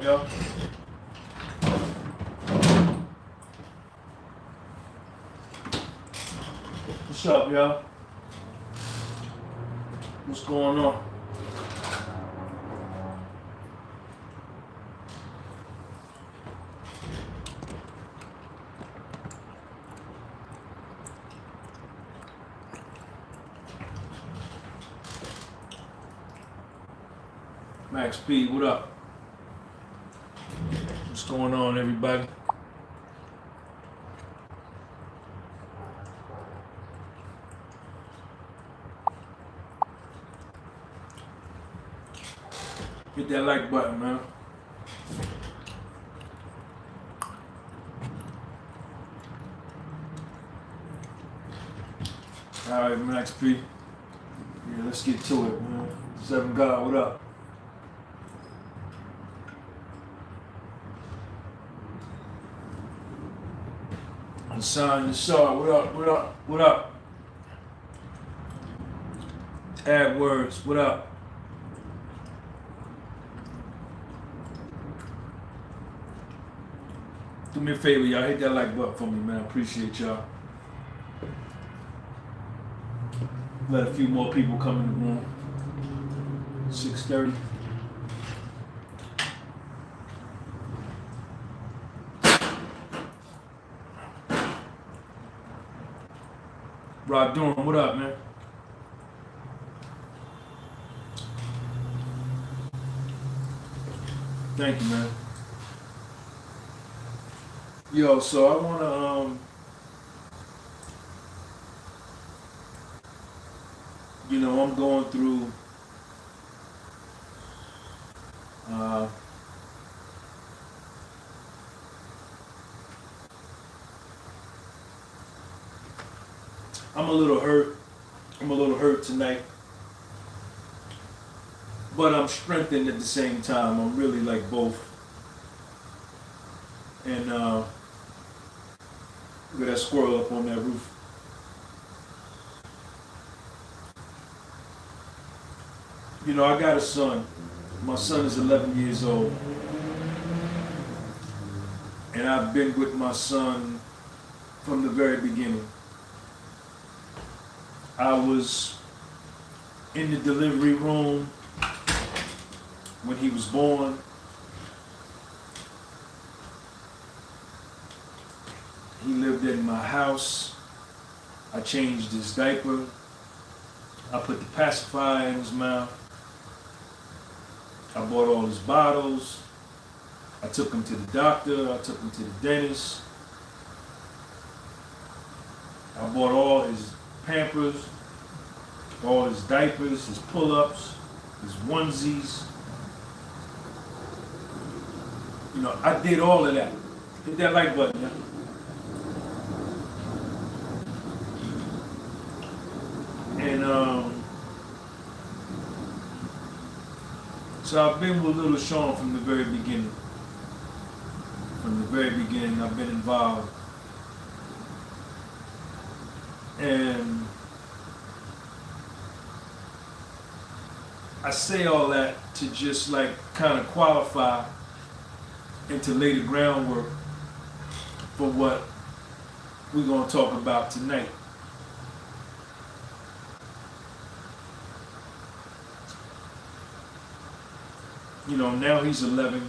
Yo. What's up, yo? What's going on? Max P, what up? What's going on, everybody? Hit that like button, man. All right, Max P. Yeah, let's get to it, man. Seven God, what up? Hassan Nassar, what up, what up, what up? AdWords, what up? Do me a favor, y'all. Hit that like button for me, man. I appreciate y'all. Let a few more people come in the room. 6:30. Rob Durham, what up, man? Thank you, man. Yo, so I wanna I'm going through I'm a little hurt. I'm a little hurt tonight. But I'm strengthened at the same time. I'm really like both. And look at that squirrel up on that roof. You know, I got a son. My son is 11 years old. And I've been with my son from the very beginning. I was in the delivery room when he was born. He lived in my house. I changed his diaper. I put the pacifier in his mouth. I bought all his bottles. I took him to the doctor. I took him to the dentist. I bought all his Pampers, all his diapers, his pull-ups, his onesies. You know, I did all of that. Hit that like button, yeah? And so I've been with little Sean from the very beginning. From the very beginning, I've been involved. And I say all that to just like kind of qualify and to lay the groundwork for what we're going to talk about tonight. You know, now he's 11,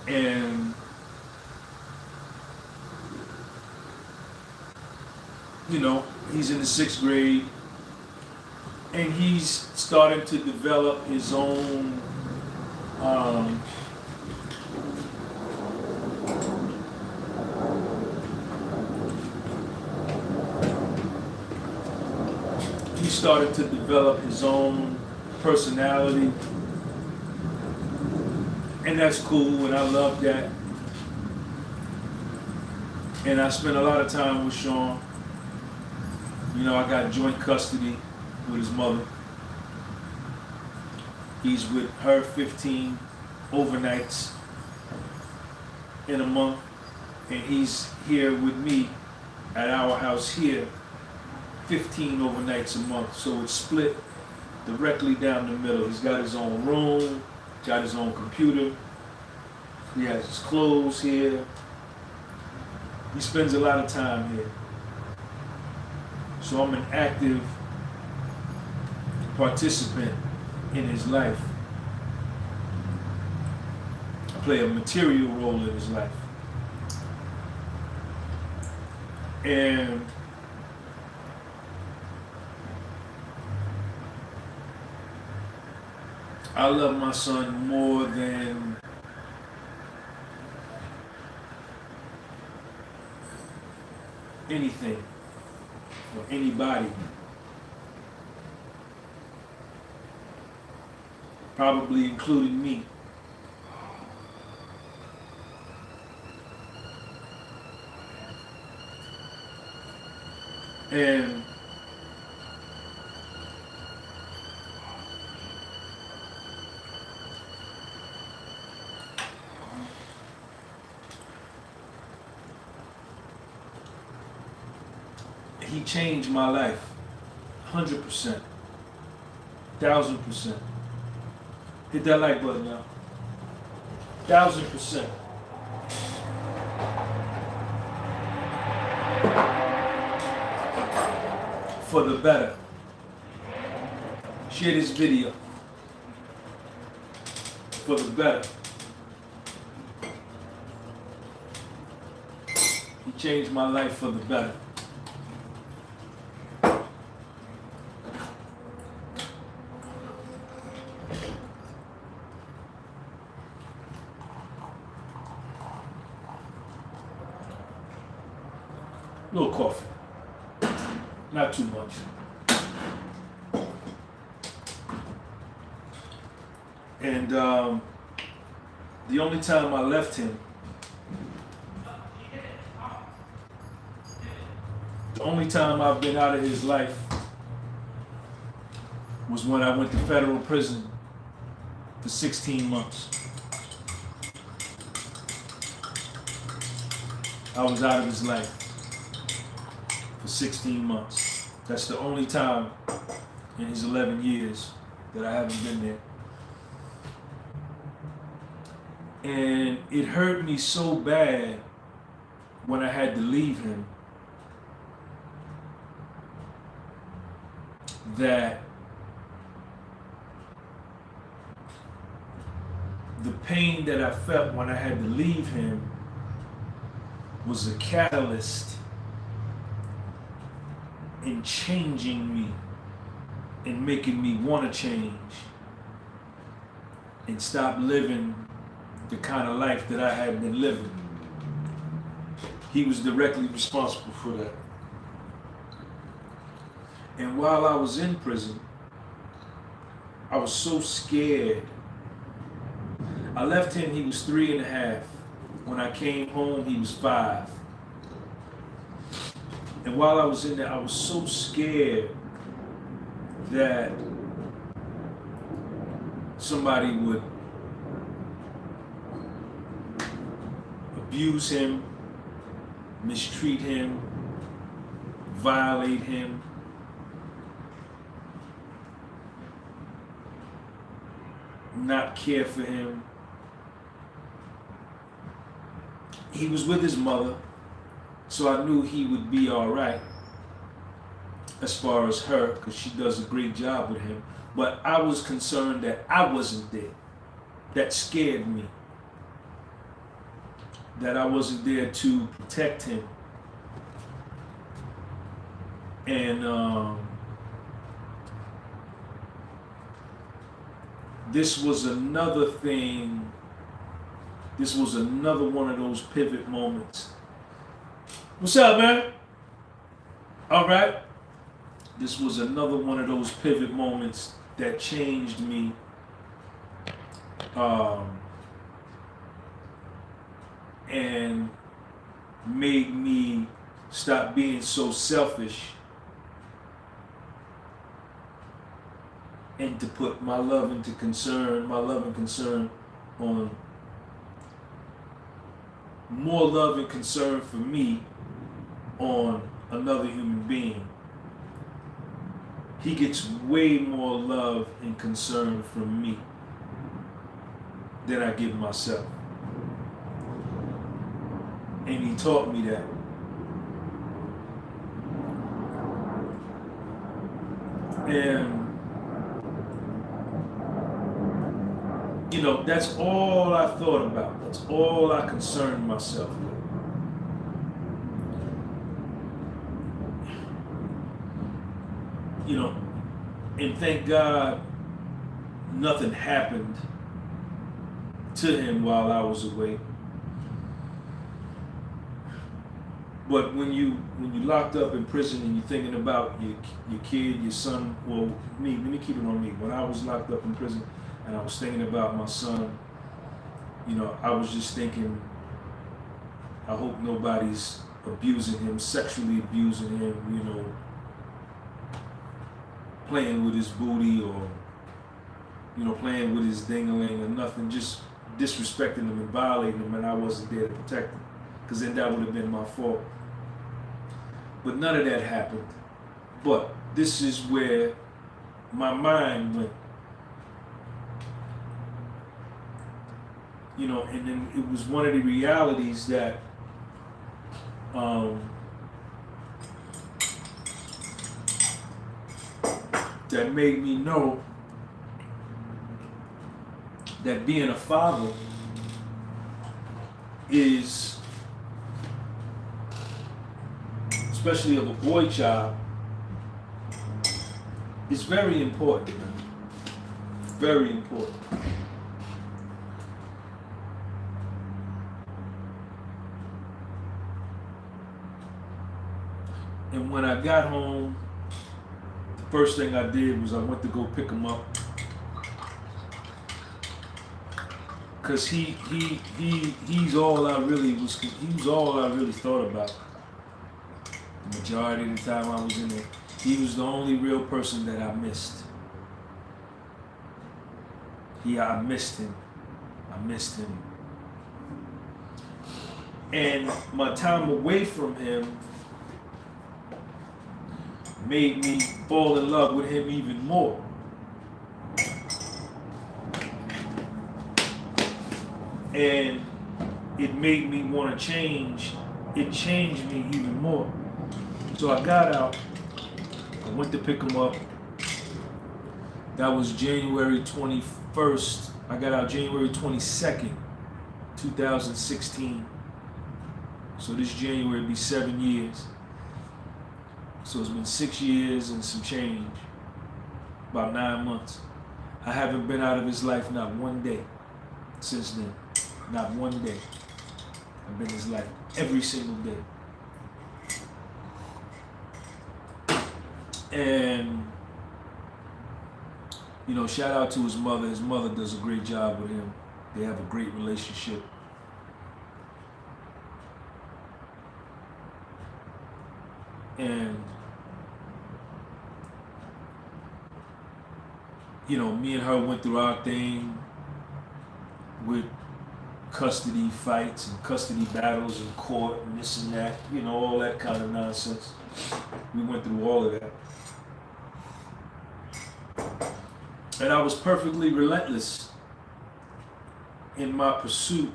and you know, he's in the 6th grade, and he's starting to develop his own personality, and that's cool, and I love that. And I spent a lot of time with Sean. You know, I got joint custody with his mother. He's with her 15 overnights in a month, and he's here with me at our house here 15 overnights a month. So it's split directly down the middle. He's got his own room. got his own computer. He has his clothes here. He spends a lot of time here. So I'm an active participant in his life. I play a material role in his life. And I love my son more than anything or anybody. Probably including me. And he changed my life 100%, 1000%. Hit that like button now. 1000%. For the better. Share this video. For the better. He changed my life for the better. A little coffee. Not too much. And the only time I left him, the only time I've been out of his life was when I went to federal prison for 16 months. I was out of his life for 16 months. That's the only time in his 11 years that I haven't been there. And it hurt me so bad when I had to leave him that the pain that I felt when I had to leave him was a catalyst in changing me and making me want to change and stop living the kind of life that I had been living. He was directly responsible for that. And while I was in prison, I was so scared. I left him, he was 3.5. When I came home, he was 5. And while I was in there, I was so scared that somebody would abuse him, mistreat him, violate him. Not care for him. He was with his mother, so I knew he would be all right as far as her, because she does a great job with him. But I was concerned that I wasn't there. That scared me. That I wasn't there to protect him. And this was another thing. This was another one of those pivot moments. What's up, man? All right. This was another one of those pivot moments that changed me. And made me stop being so selfish and to put my love and concern on more love and concern for me on another human being. He gets way more love and concern from me. than I give myself. And he taught me that. And, you know, that's all I thought about. That's all I concerned myself with. You know, and thank God nothing happened to him while I was away. But when you locked up in prison and you're thinking about your kid, your son, well, let me keep it on me. When I was locked up in prison and I was thinking about my son, you know, I was just thinking, I hope nobody's abusing him, sexually abusing him, you know, playing with his booty or, you know, playing with his ding-a-ling or nothing, just disrespecting him and violating him, and I wasn't there to protect him, because then that would have been my fault. But none of that happened. But this is where my mind went. You know, and then it was one of the realities that that made me know that being a father is, especially of a boy child, is very important, man. Very important. And when I got home, the first thing I did was I went to go pick him up. Cause he's all I really was. He was all I really thought about. The majority of the time I was in there, he was the only real person that I missed. I missed him. I missed him. And my time away from him made me fall in love with him even more. And it made me want to change. It changed me even more. So I got out. I went to pick him up. That was January 21st. I got out January 22nd, 2016. So this January will be 7 years. So it's been 6 years and some change. About 9 months. I haven't been out of his life not one day since then. Not one day. I've been in his life every single day. And, you know, shout out to his mother. His mother does a great job with him. They have a great relationship. And, you know, me and her went through our thing with custody fights and custody battles in court and this and that, you know, all that kind of nonsense. We went through all of that. And I was perfectly relentless in my pursuit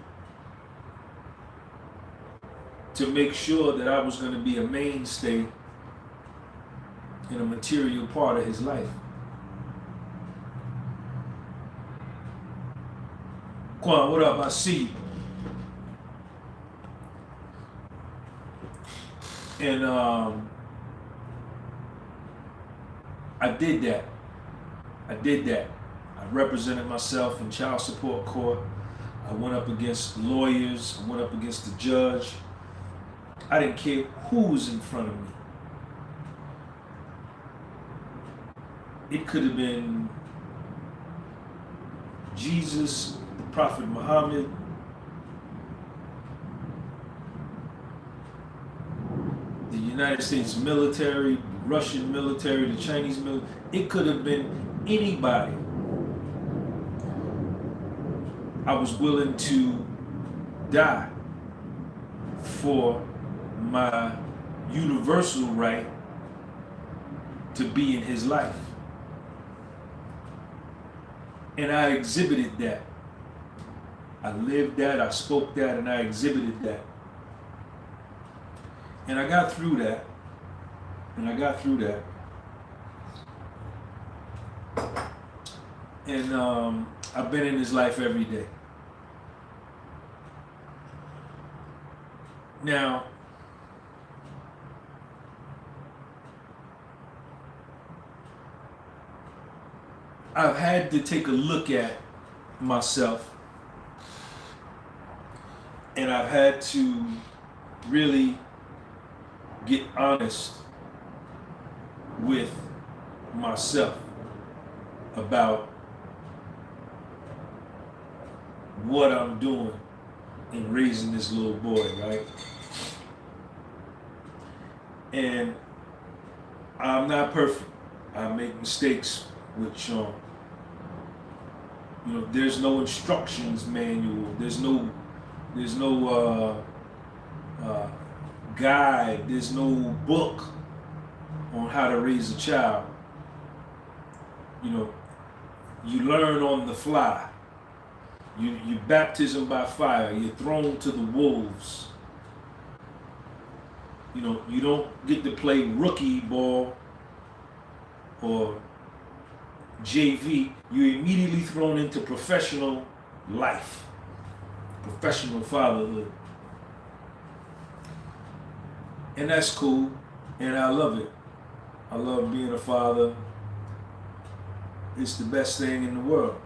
to make sure that I was going to be a mainstay in a material part of his life. Quan, what up? I see you. And I did that. I represented myself in child support court. I went up against lawyers. I went up against the judge. I didn't care who was in front of me. It could have been Jesus, the Prophet Muhammad, the United States military, the Russian military, the Chinese military. It could have been anybody. I was willing to die for my universal right to be in his life. And I exhibited that. I lived that, I spoke that, and I exhibited that. And I got through that. And I've been in his life every day. Now, I've had to take a look at myself, and I've had to really get honest with myself about what I'm doing in raising this little boy, right? And I'm not perfect. I make mistakes with Sean. You know, there's no instructions manual. There's no guide. There's no book on how to raise a child. You know, you learn on the fly. You baptism by fire. You're thrown to the wolves. You know, you don't get to play rookie ball or JV. You're immediately thrown into professional life, professional fatherhood. And that's cool, and I love it. I love being a father. It's the best thing in the world.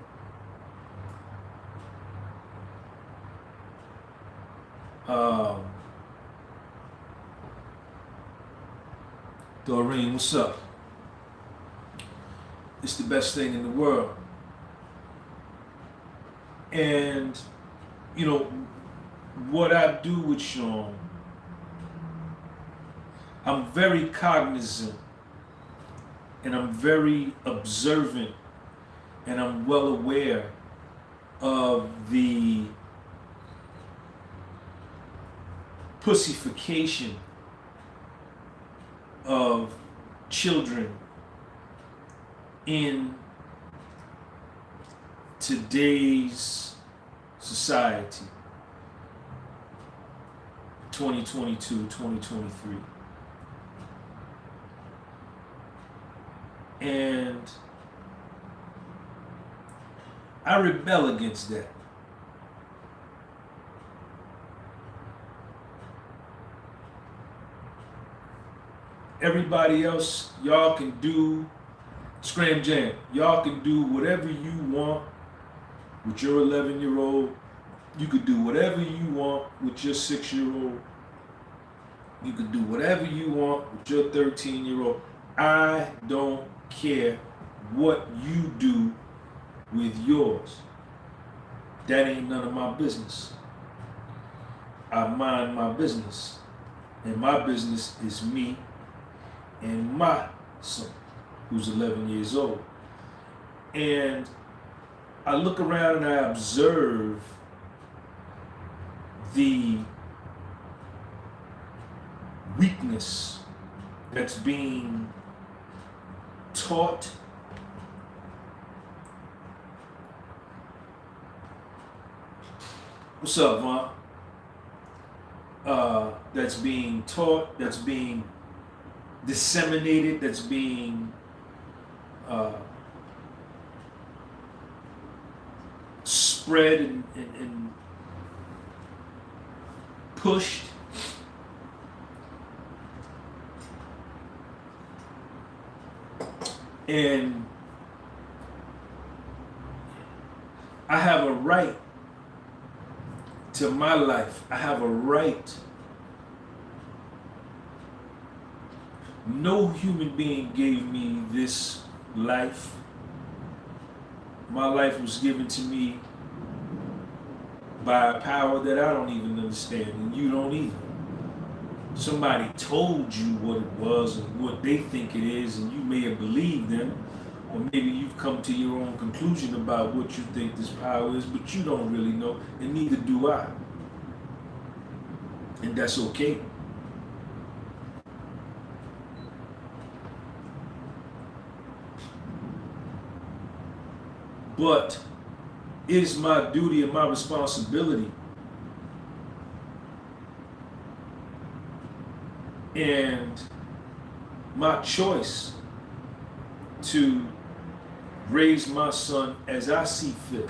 Doreen, what's up? It's the best thing in the world. And, you know, what I do with Sean, I'm very cognizant and I'm very observant and I'm well aware of the pussification of children in today's society, 2022, 2023. And I rebel against that. Everybody else, y'all can do Scram Jam. Y'all can do whatever you want with your 11-year-old. You could do whatever you want with your 6-year-old. You could do whatever you want with your 13-year-old. I don't care what you do with yours. That ain't none of my business. I mind my business. And my business is me and my son, who's 11 years old. And I look around and I observe the weakness that's being taught what's up, Vaughn? That's being taught, that's being disseminated, that's being spread and pushed. And I have a right to my life. I have a right. No human being gave me this life. My life was given to me by a power that I don't even understand, and you don't either. Somebody told you what it was and what they think it is, and you may have believed them, or maybe you've come to your own conclusion about what you think this power is, but you don't really know, and neither do I. And that's okay. But is my duty and my responsibility, and my choice to raise my son as I see fit,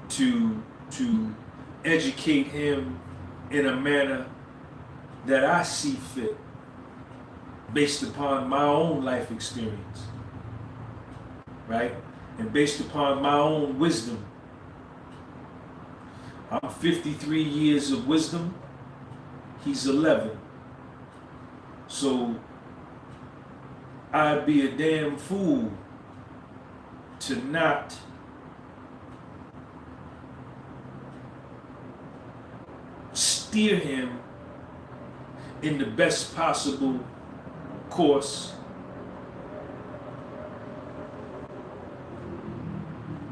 to educate him in a manner that I see fit based upon my own life experience, right? And based upon my own wisdom. I'm 53 years of wisdom, he's 11. So I'd be a damn fool to not steer him in the best possible course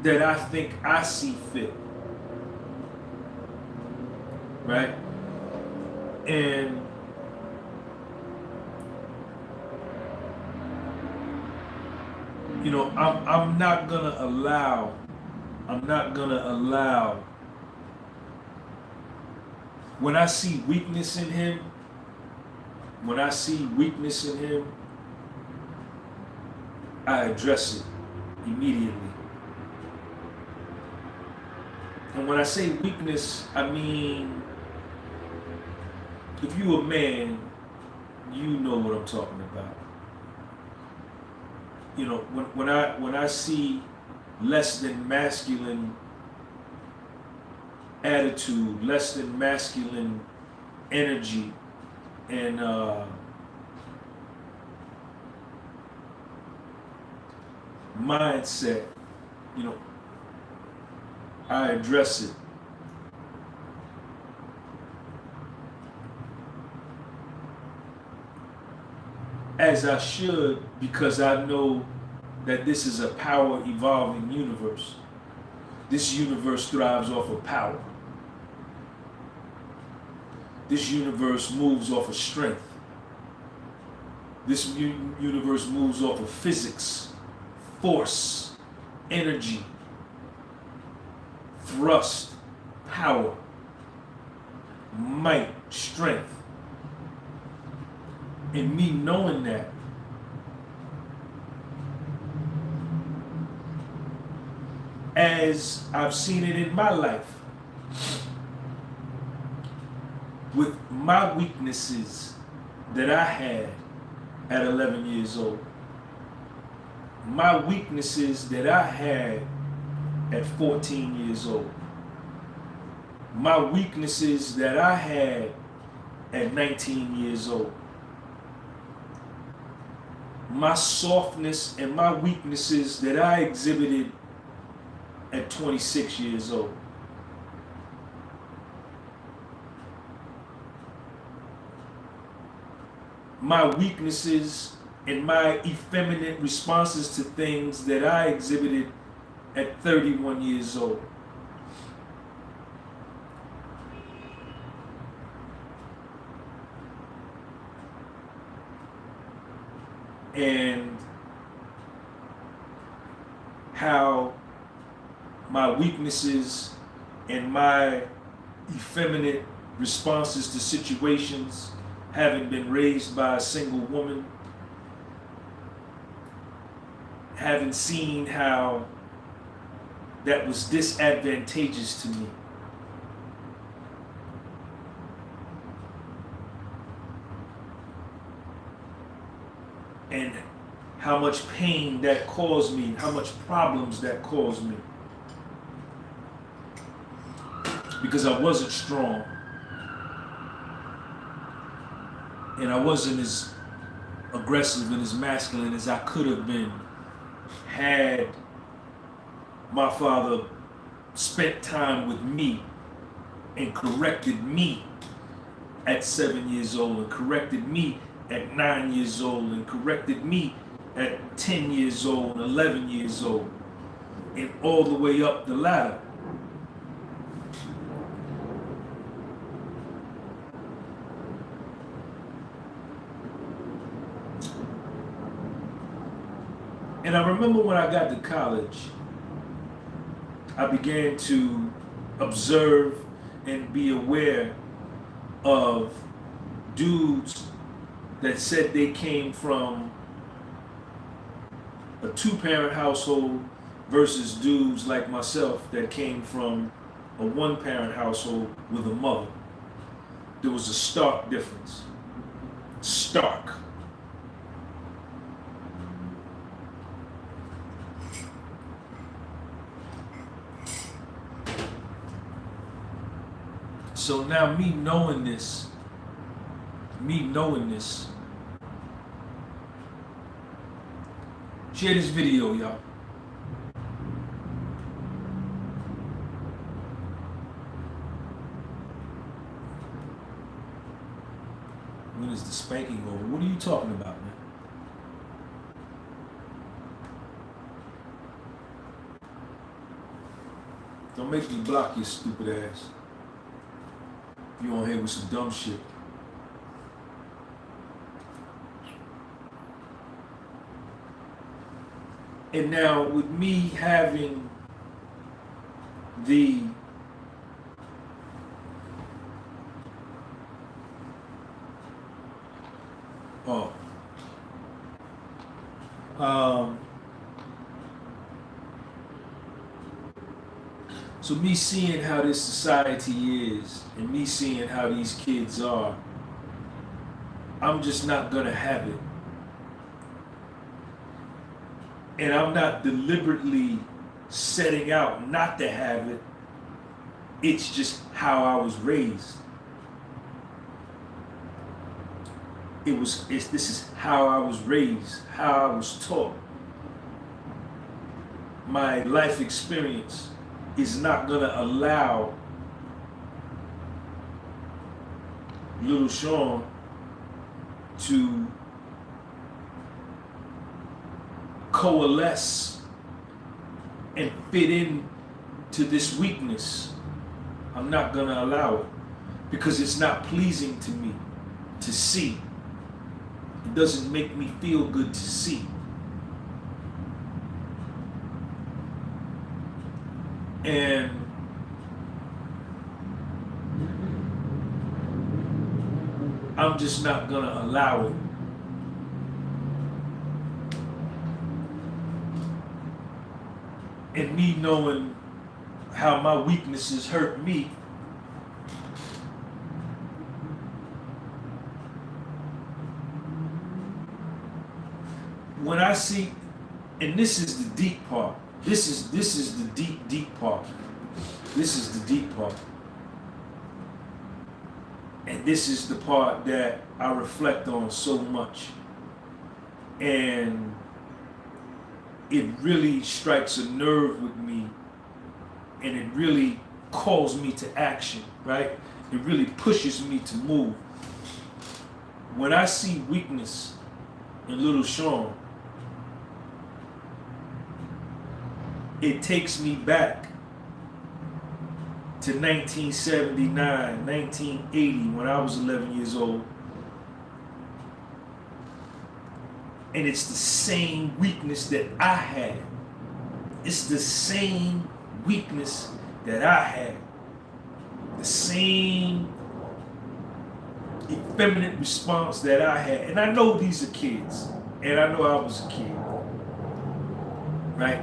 that I think I see fit, right? And you know, I'm not gonna allow when I see weakness in him, I address it immediately. And when I say weakness, I mean, if you're a man, you know what I'm talking about. You know, when I see less than masculine attitude, less than masculine energy, and mindset, you know, I address it. As I should, because I know that this is a power evolving universe. This universe thrives off of power. This universe moves off of strength. This universe moves off of physics, force, energy, thrust, power, might, strength. And me knowing that, as I've seen it in my life, with my weaknesses that I had at 11 years old, my weaknesses that I had at 14 years old, my weaknesses that I had at 19 years old, my softness and my weaknesses that I exhibited at 26 years old. My weaknesses and my effeminate responses to things that I exhibited at 31 years old. And how my weaknesses and my effeminate responses to situations, having been raised by a single woman, having seen how that was disadvantageous to me. And how much pain that caused me, how much problems that caused me. Because I wasn't strong. And I wasn't as aggressive and as masculine as I could have been had my father spent time with me and corrected me at 7 years old, and corrected me at 9 years old, and corrected me at 10 years old, and 11 years old, and all the way up the ladder. And I remember when I got to college, I began to observe and be aware of dudes that said they came from a two-parent household versus dudes like myself that came from a one-parent household with a mother. There was a stark difference. Stark. So now me knowing this, share this video, y'all. When is the spanking over? What are you talking about, man? Don't make me block your stupid ass. You on here with some dumb shit. And now with me having the so me seeing how this society is and me seeing how these kids are, I'm just not gonna have it. And I'm not deliberately setting out not to have it. It's just how I was raised. This is how I was raised, how I was taught. My life experience is not gonna allow little Sean to coalesce and fit in to this weakness. I'm not gonna allow it because it's not pleasing to me to see. It doesn't make me feel good to see. And I'm just not gonna allow it. And me knowing how my weaknesses hurt me, when I see, and this is the deep part. This is the deep part. This is the deep part. And this is the part that I reflect on so much. And it really strikes a nerve with me, and it really calls me to action, right? It really pushes me to move. When I see weakness in little Sean, it takes me back to 1979, 1980, when I was 11 years old. And it's the same weakness that I had. It's the same weakness that I had. The same effeminate response that I had. And I know these are kids. And I know I was a kid. Right?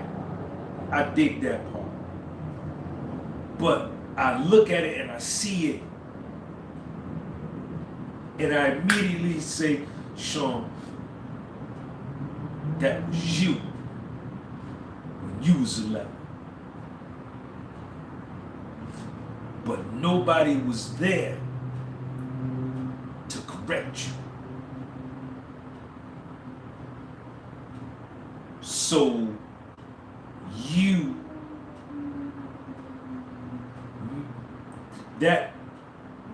I dig that part. But I look at it and I see it. And I immediately say, Sean, that was you when you was 11. But nobody was there to correct you. So that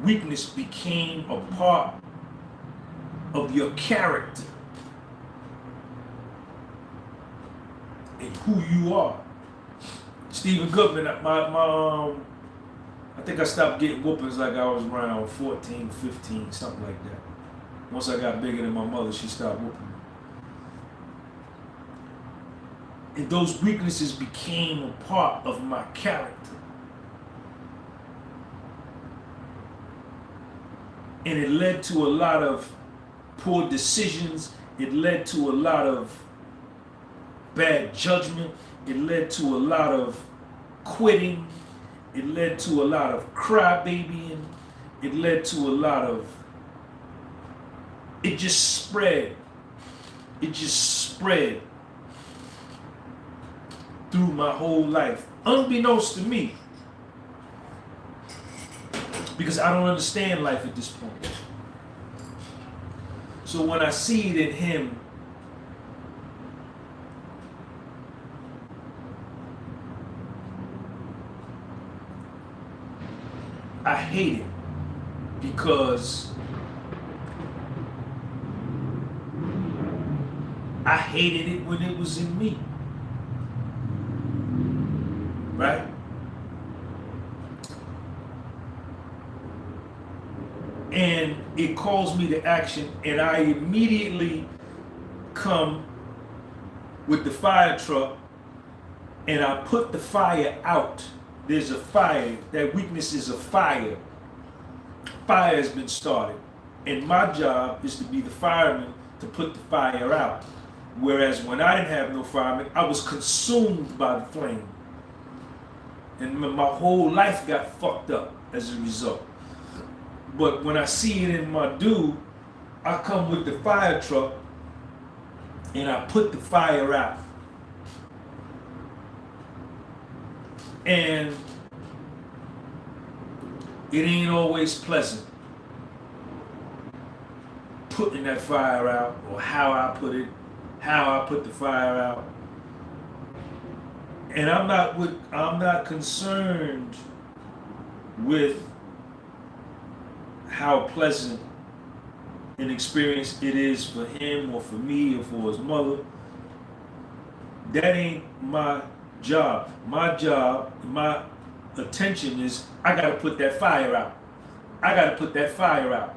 weakness became a part of your character and who you are. Stephen Goodman, I think I stopped getting whoopings like I was around 14, 15, something like that. Once I got bigger than my mother, she stopped whooping And those weaknesses became a part of my character. And it led to a lot of poor decisions. It led to a lot of bad judgment. It led to a lot of quitting. It led to a lot of crybabying. It led to a lot of, it just spread. It just spread through my whole life, unbeknownst to me, because I don't understand life at this point. So when I see it in him, I hate it, because I hated it when it was in me. Right? And it calls me to action, and I immediately come with the fire truck and I put the fire out. There's a fire. That weakness is a fire. Fire has been started. And my job is to be the fireman to put the fire out. Whereas when I didn't have no fireman, I was consumed by the flame. And my whole life got fucked up as a result. But when I see it in my dude, I come with the fire truck and I put the fire out. And it ain't always pleasant putting that fire out, or how I put the fire out. And I'm not concerned with how pleasant an experience it is for him or for me or for his mother. That ain't my job. My job, my attention is, I gotta put that fire out. I gotta put that fire out.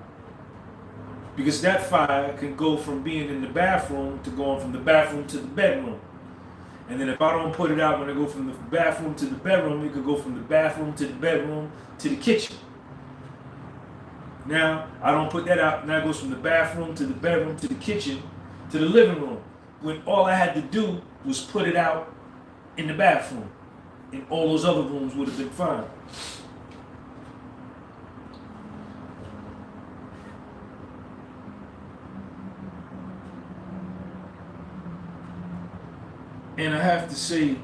Because that fire can go from being in the bathroom to going from the bathroom to the bedroom. And then if I don't put it out when I go from the bathroom to the bedroom, it could go from the bathroom to the bedroom to the kitchen. Now, I don't put that out, now it goes from the bathroom to the bedroom to the kitchen to the living room. When all I had to do was put it out in the bathroom. And all those other rooms would have been fine. And I have to say,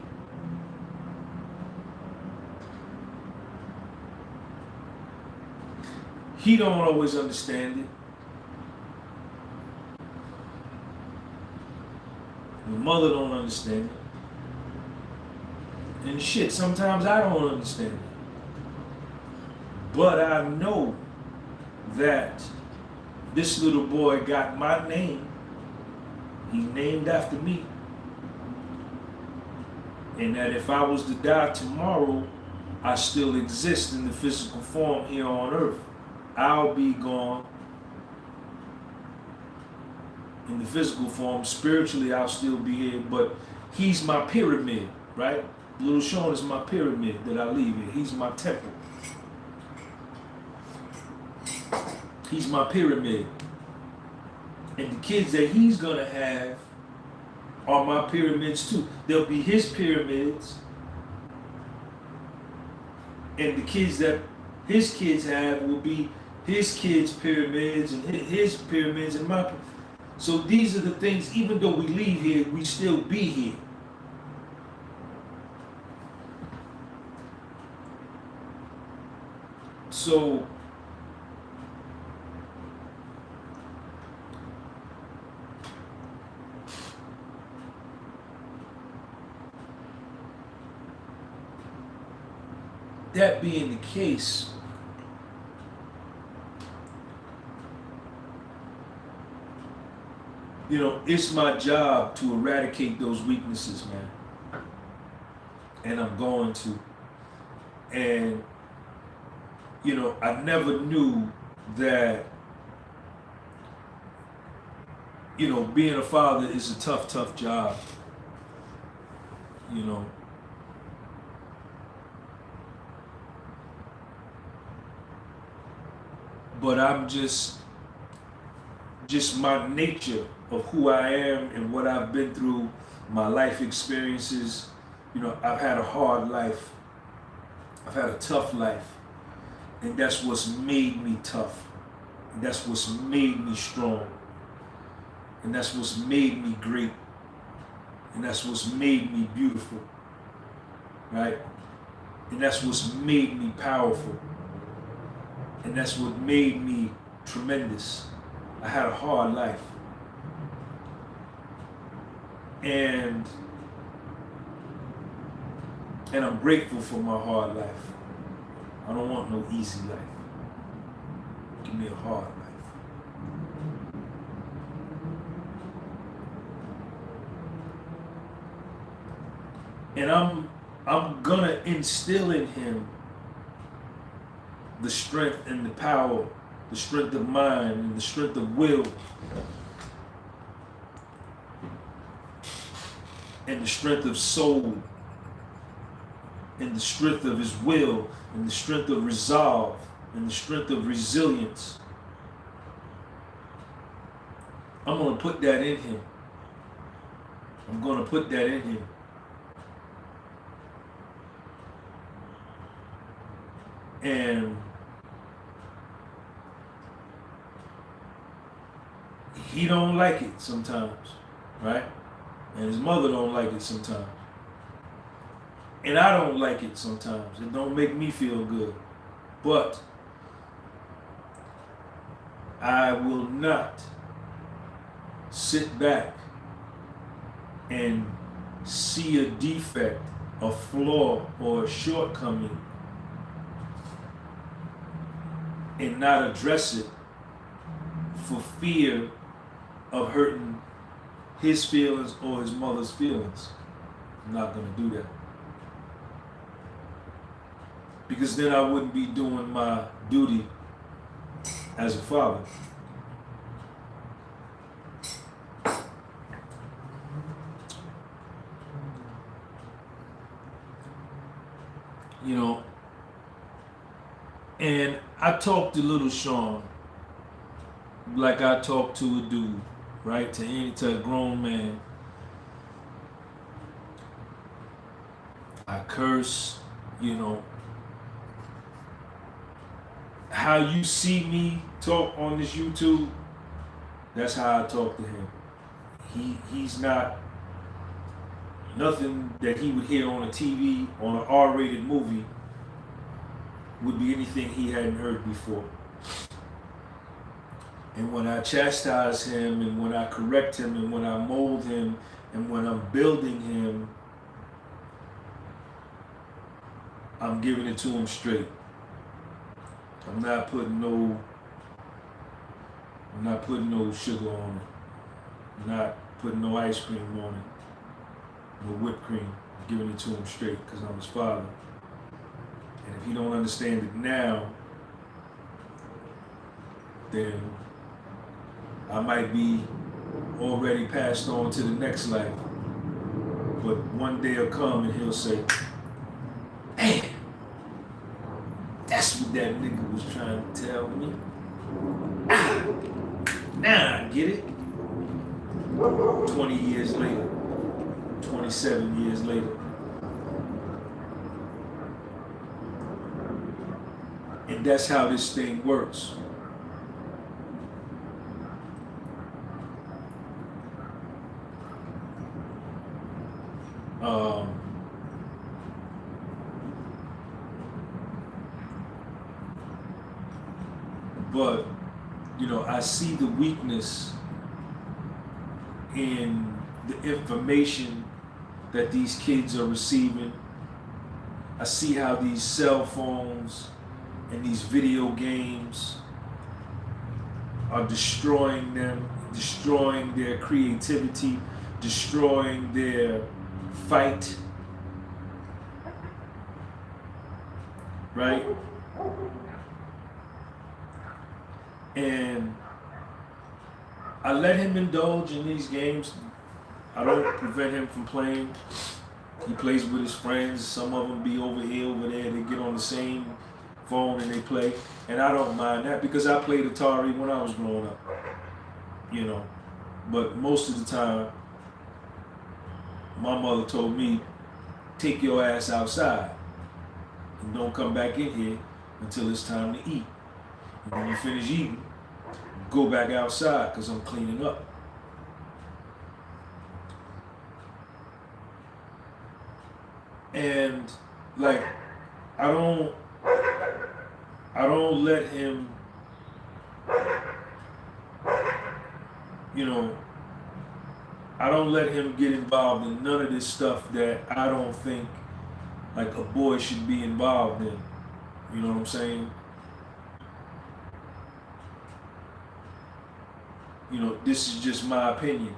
he don't always understand it. My mother don't understand it. And shit, sometimes I don't understand it. But I know that this little boy got my name. He's named after me. And that if I was to die tomorrow, I still exist in the physical form here on earth. I'll be gone in the physical form. Spiritually, I'll still be here, but he's my pyramid, right? Little Sean is my pyramid that I leave here. He's my temple. He's my pyramid. And the kids that he's gonna have are my pyramids too. They'll be his pyramids, and the kids that his kids have will be his kids' pyramids, and his pyramids and my pyramids. So these are the things, even though we leave here, we still be here. So that being the case, you know, it's my job to eradicate those weaknesses, man. And I'm going to. And, you know, I never knew that, you know, being a father is a tough, tough job. you know. But I'm just my nature of who I am and what I've been through, my life experiences. You know, I've had a hard life. I've had a tough life. And that's what's made me tough. And that's what's made me strong. And that's what's made me great. And that's what's made me beautiful. Right? And that's what's made me powerful. And that's what made me tremendous. I had a hard life. And I'm grateful for my hard life. I don't want no easy life. Give me a hard life. And I'm gonna instill in him the strength and the power, the strength of mind and the strength of will, and the strength of soul, and the strength of his will, and the strength of resolve, and the strength of resilience. I'm going to put that in him. I'm going to put that in him. And he don't like it sometimes, right? And his mother don't like it sometimes. And I don't like it sometimes. It don't make me feel good. But I will not sit back and see a defect, a flaw, or a shortcoming and not address it for fear of hurting his feelings or his mother's feelings. I'm not going to do that. Because then I wouldn't be doing my duty as a father. You know, and I talk to little Sean like I talk to a dude, right? To a grown man. I curse, you know. How you see me talk on this YouTube, that's how I talk to him. He's not nothing that he would hear on a TV, on an R-rated movie, would be anything he hadn't heard before. And when I chastise him, and when I correct him, and when I mold him, and when I'm building him, I'm giving it to him straight. I'm not putting no sugar on it. I'm not putting no ice cream on it. No whipped cream. I'm giving it to him straight because I'm his father. And if he don't understand it now, then I might be already passed on to the next life. But one day will come and he'll say, "Man, that's what that nigga was trying to tell me. Now I get it." 20 years later, 27 years later. And that's how this thing works. But, you know, I see the weakness in the information that these kids are receiving. I see how these cell phones and these video games are destroying them, destroying their creativity, destroying their fight. Right? And I let him indulge in these games. I don't prevent him from playing. He plays with his friends. Some of them be over here, over there. They get on the same phone and they play. And I don't mind that because I played Atari when I was growing up. You know. But most of the time, my mother told me, take your ass outside and don't come back in here until it's time to eat. And when you finish eating, go back outside because I'm cleaning up. And like, I don't let him, you know, I don't let him get involved in none of this stuff that I don't think like a boy should be involved in. You know what I'm saying? You know, this is just my opinion.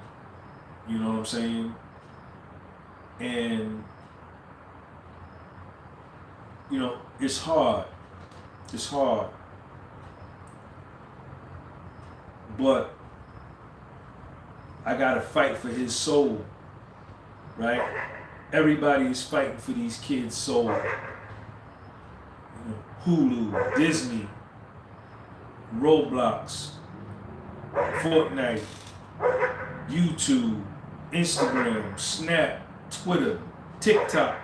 You know what I'm saying? And, you know, it's hard. It's hard. But I gotta fight for his soul, right? Everybody is fighting for these kids' soul. You know, Hulu, Disney, Roblox, Fortnite, YouTube, Instagram, Snap, Twitter, TikTok.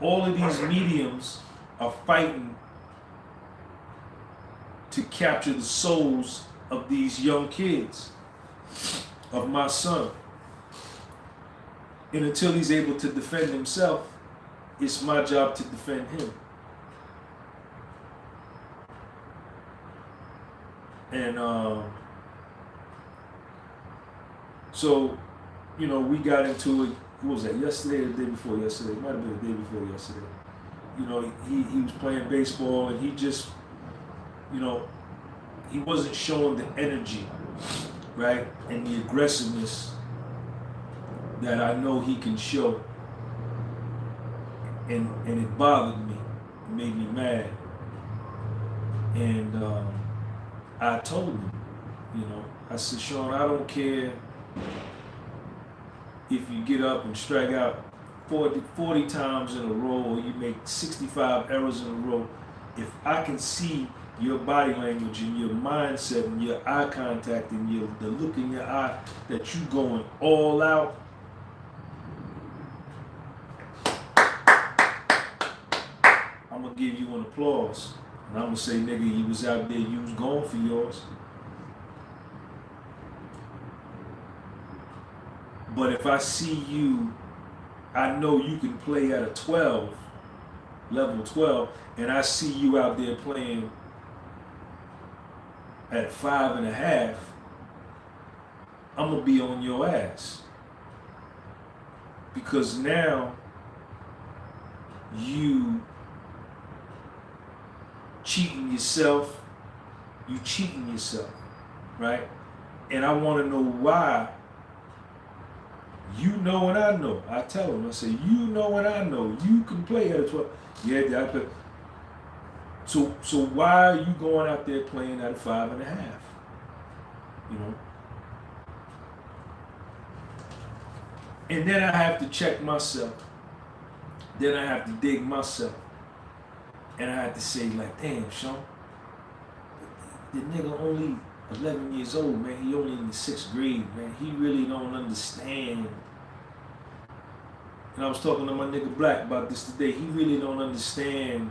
All of these mediums are fighting to capture the souls of these young kids, of my son. And until he's able to defend himself, it's my job to defend him. And so, you know, we got into it, what was that, yesterday or the day before yesterday? It might have been the day before yesterday. You know, he was playing baseball and he just, you know, he wasn't showing the energy, right? And the aggressiveness that I know he can show. And it bothered me. It made me mad. And I told him, you know, I said, Sean, I don't care if you get up and strike out 40 times in a row or you make 65 errors in a row. If I can see your body language and your mindset and your eye contact and the look in your eye that you going all out, I'm gonna give you an applause. And I'm gonna say, nigga, you was out there, you was going for yours. But if I see you, I know you can play at a 12, level 12, and I see you out there playing at 5.5, I'm gonna be on your ass. Because now you cheating yourself, right? And I wanna know why. You know and I know. I tell him, I say, you know and I know. You can play at a 12. Yeah, I play. So why are you going out there playing at a 5.5? You know? And then I have to check myself. Then I have to dig myself. And I have to say, like, damn, Sean, the nigga only 11 years old, man. He only in the 6th grade, man. He really don't understand. And I was talking to my nigga Black about this today. He really don't understand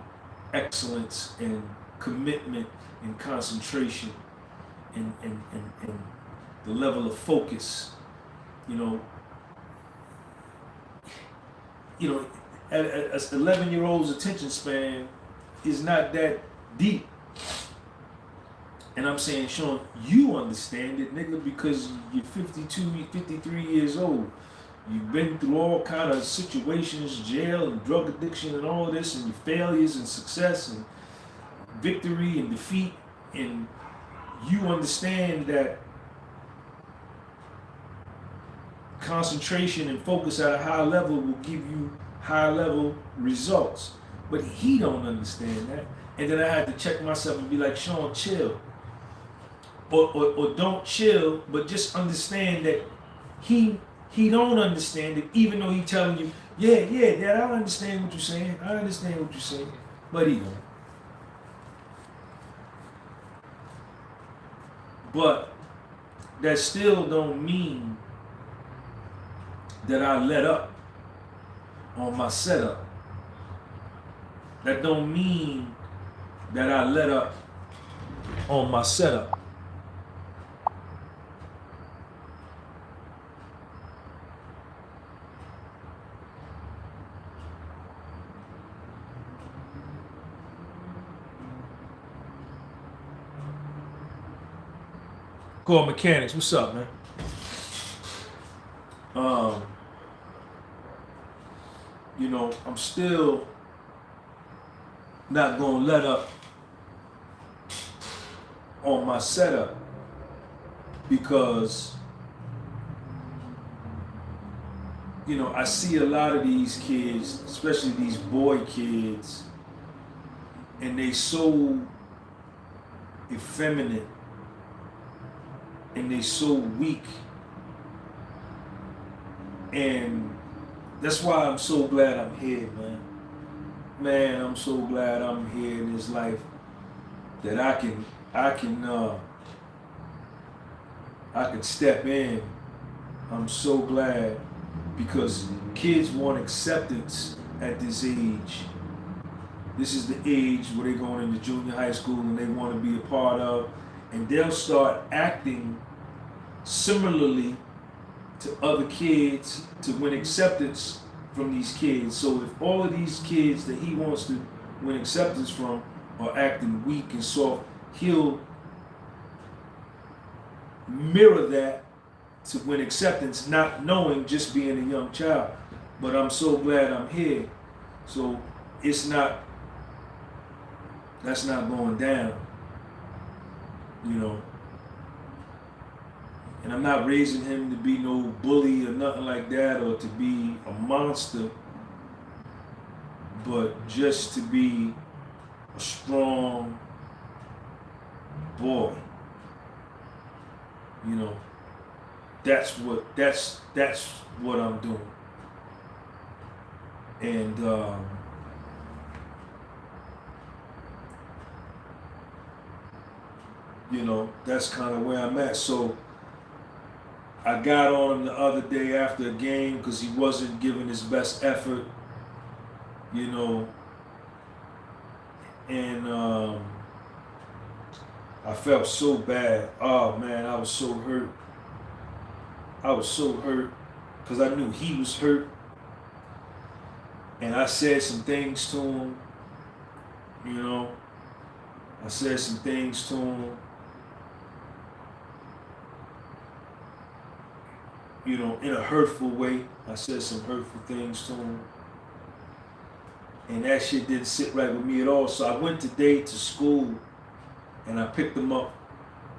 excellence and commitment and concentration and the level of focus. You know, an 11-year-old's attention span is not that deep. And I'm saying, Sean, you understand it, nigga, because you're 52, 53 years old. You've been through all kind of situations, jail and drug addiction and all this, and your failures and success and victory and defeat. And you understand that concentration and focus at a high level will give you high level results. But he don't understand that. And then I had to check myself and be like, Sean, chill. Or don't chill, but just understand that he He don't understand it, even though he telling you, yeah, Dad, I understand what you're saying. I understand what you're saying. But he don't. But that still don't mean that I let up on my setup. That don't mean that I let up on my setup. Core Mechanics, what's up, man? You know, I'm still not gonna let up on my setup because, you know, I see a lot of these kids, especially these boy kids, and they so effeminate and they so weak. And that's why I'm so glad I'm here, man. Man, I'm so glad I'm here in this life that I can step in. I'm so glad because kids want acceptance at this age. This is the age where they're going into junior high school and they want to be a part of, and they'll start acting similarly to other kids to win acceptance from these kids. So if all of these kids that he wants to win acceptance from are acting weak and soft, he'll mirror that to win acceptance, not knowing, just being a young child. But I'm so glad I'm here. So that's not going down, you know. And I'm not raising him to be no bully or nothing like that, or to be a monster, but just to be a strong boy. You know, that's what I'm doing. And you know, that's kind of where I'm at. So I got on him the other day after a game because he wasn't giving his best effort, you know, and I felt so bad. Oh man, I was so hurt. I was so hurt because I knew he was hurt, and I said some things to him, you know. I said some things to him, you know, in a hurtful way. I said some hurtful things to him. And that shit didn't sit right with me at all. So I went today to school and I picked him up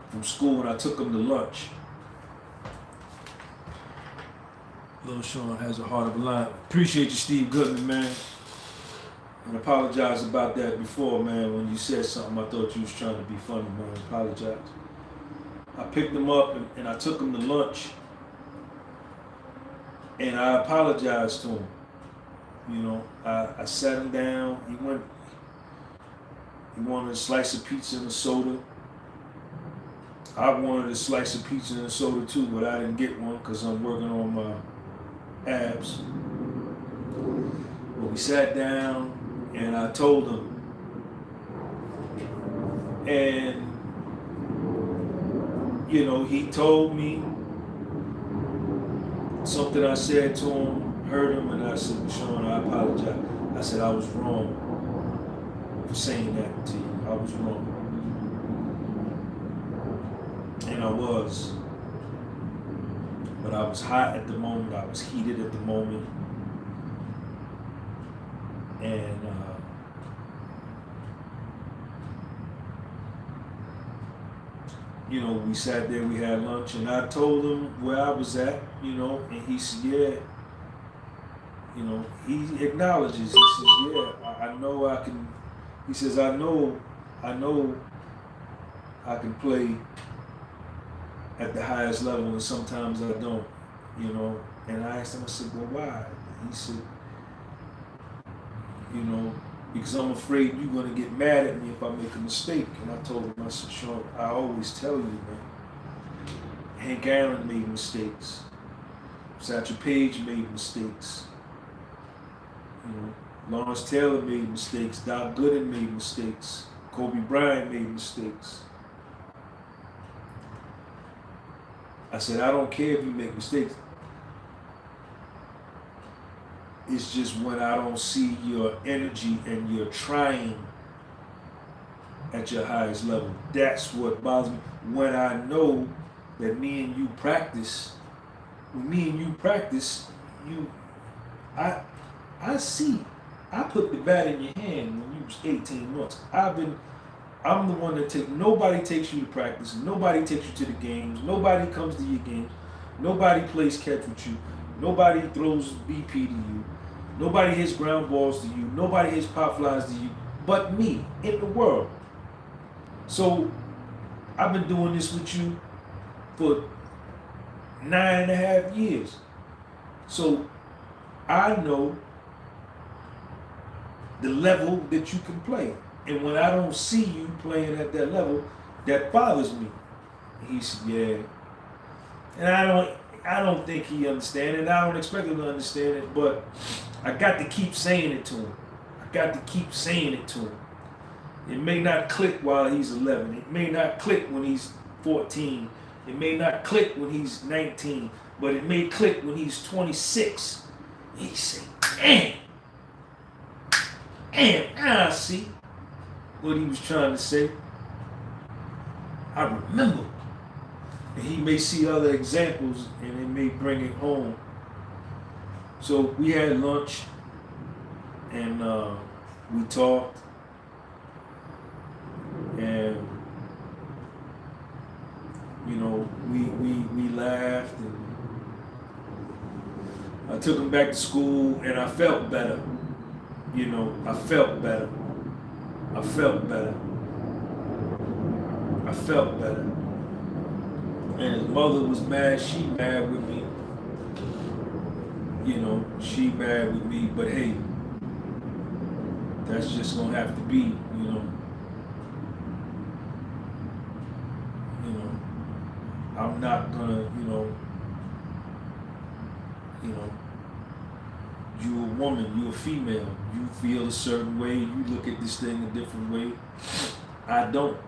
from school and I took him to lunch. Little Sean has a heart of a lion. Appreciate you, Steve Goodman, man. And apologize about that before, man. When you said something, I thought you was trying to be funny, man. Apologize. I picked him up and I took him to lunch. And I apologized to him. You know, I sat him down. He wanted a slice of pizza and a soda. I wanted a slice of pizza and a soda too, but I didn't get one because I'm working on my abs. But we sat down and I told him. And, you know, he told me something I said to him hurt him, and I said, Sean, I apologize. I said I was wrong for saying that to you. I was wrong. And I was. But I was hot at the moment. I was heated at the moment. And you know, we sat there, we had lunch, and I told him where I was at, you know, and he said, yeah. You know, he acknowledges, he says, yeah, I know I can, he says, I know I can play at the highest level, and sometimes I don't, you know, And I asked him, I said, well, why? And he said, because I'm afraid you're going to get mad at me if I make a mistake. And I told him, I said, Sean, I always tell you, man, Hank Aaron made mistakes. Satchel Paige made mistakes. Lawrence Taylor made mistakes. Doc Gooden made mistakes. Kobe Bryant made mistakes. I said, I don't care if you make mistakes. It's just when I don't see your energy and your trying at your highest level. That's what bothers me. When I know that me and you practice, I see. I put the bat in your hand when you was 18 months. I'm the one that nobody takes you to practice, nobody takes you to the games, nobody comes to your games, nobody plays catch with you, nobody throws BP to you, nobody hits ground balls to you, nobody hits pop flies to you, but me in the world. So I've been doing this with you for 9.5 years. So I know the level that you can play. And when I don't see you playing at that level, that bothers me. He said, yeah. And I don't think he understands it. I don't expect him to understand it, but I got to keep saying it to him. It may not click while he's 11. It may not click when he's 14. It may not click when he's 19, but it may click when he's 26. He said, damn, I see what he was trying to say. I remember. And he may see other examples and it may bring it home. So we had lunch and we talked and we laughed and I took him back to school and I felt better. I felt better. And his mother was mad. She mad with me. She mad with me. But hey, that's just gonna have to be. I'm not gonna. You a woman, you a female, you feel a certain way, you look at this thing a different way. I don't.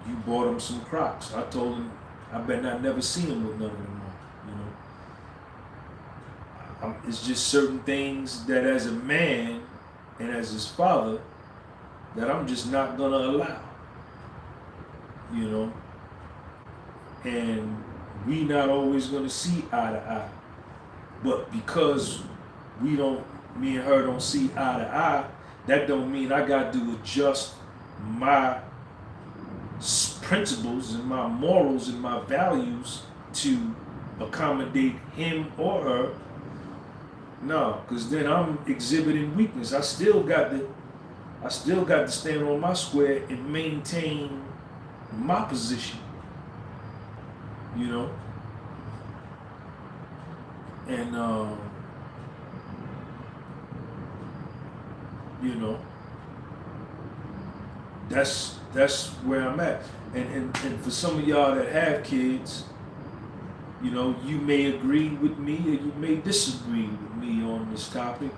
You bought him some Crocs. I told him I better not never see him with none of them on. It's just certain things that as a man and as his father that I'm just not gonna allow. And we not always gonna see eye to eye. But because me and her don't see eye to eye, that don't mean I got to adjust my principles and my morals and my values to accommodate him or her. No, because then I'm exhibiting weakness. I still got to stand on my square and maintain my position. And that's where I'm at. And for some of y'all that have kids, you may agree with me or you may disagree with me on this topic.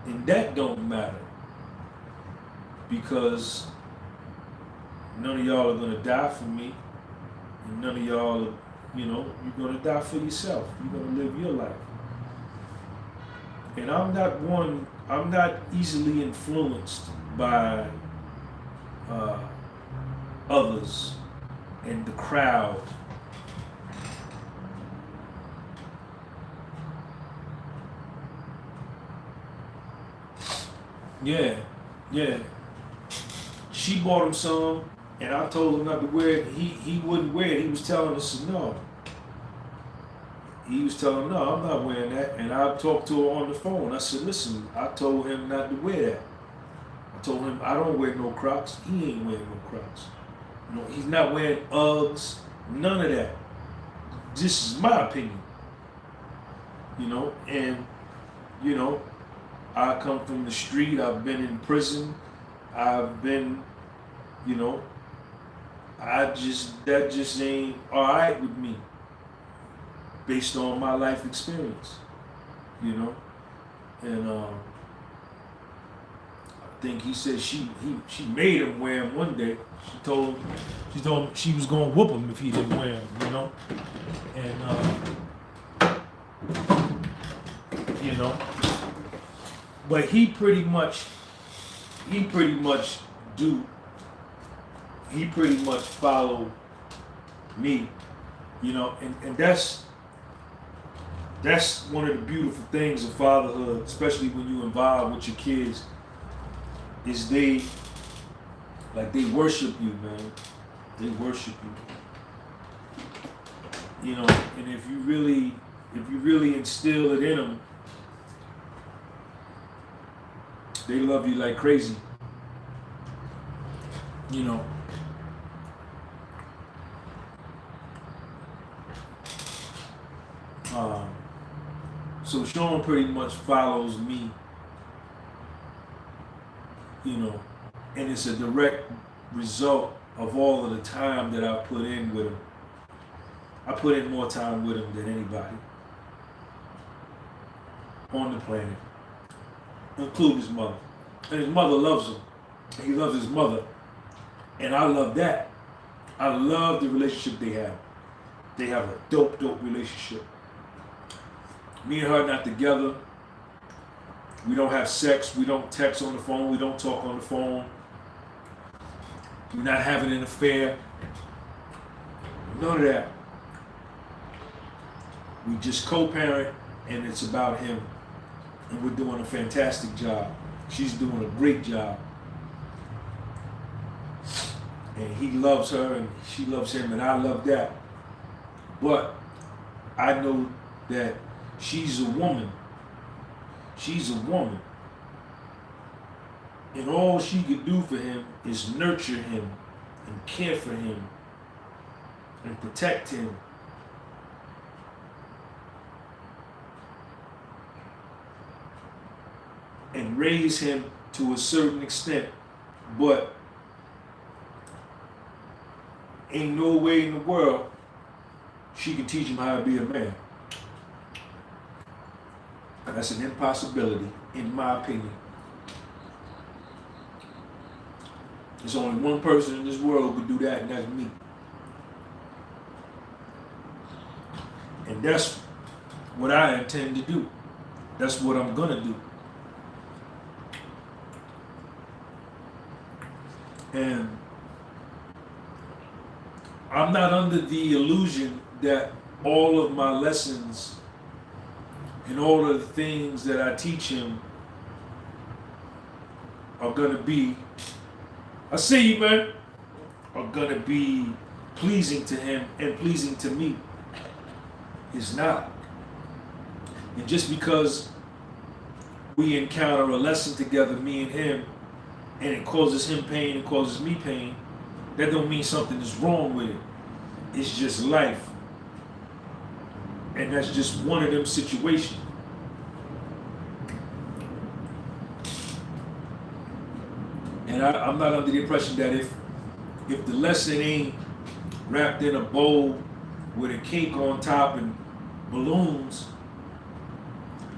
And that don't matter. Because none of y'all are gonna die for me. And none of y'all are, you're gonna die for yourself. You're gonna live your life. And I'm not easily influenced by others and the crowd. Yeah. She bought him some, and I told him not to wear it. He wouldn't wear it. He was telling us no. He was telling him, no, I'm not wearing that. And I talked to her on the phone. I said, listen, I told him not to wear that. I told him I don't wear no Crocs. He ain't wearing no Crocs. He's not wearing Uggs, none of that. this is my opinion, you know, and you know, I come from the street. I've been in prison. I've been, you know, that just ain't all right with me, based on my life experience, you know, and I think he said she made him wear him one day. She told him she was gonna whoop him if he didn't wear him, you know, and you know, but he pretty much follow me, you know, and that's one of the beautiful things of fatherhood, especially when you involved with your kids, is they worship you, man. They worship you. You know, and if you really instill it in them, they love you like crazy. You know. So Sean pretty much follows me, you know, and it's a direct result of all of the time that I put in with him. I put in more time with him than anybody on the planet, including his mother. And his mother loves him. And he loves his mother. And I love that. I love the relationship they have. They have a dope relationship. Me and her not together. We don't have sex. We don't text on the phone. We don't talk on the phone. We're not having an affair. None of that. We just co-parent, and it's about him. And we're doing a fantastic job. She's doing a great job. And he loves her, and she loves him, and I love that. But I know that she's a woman. She's a woman. And all she could do for him is nurture him and care for him and protect him. And raise him to a certain extent. But ain't no way in the world she can teach him how to be a man. That's an impossibility, in my opinion. There's only one person in this world who can do that, and that's me. And that's what I intend to do. That's what I'm gonna do. And I'm not under the illusion that all of my lessons and all of the things that I teach him are gonna be, I see you, man, are gonna be pleasing to him and pleasing to me. It's not. And just because we encounter a lesson together, me and him, and it causes him pain, it causes me pain, that don't mean something is wrong with it. It's just life. And that's just one of them situations. And I'm not under the impression that if the lesson ain't wrapped in a bowl with a cake on top and balloons,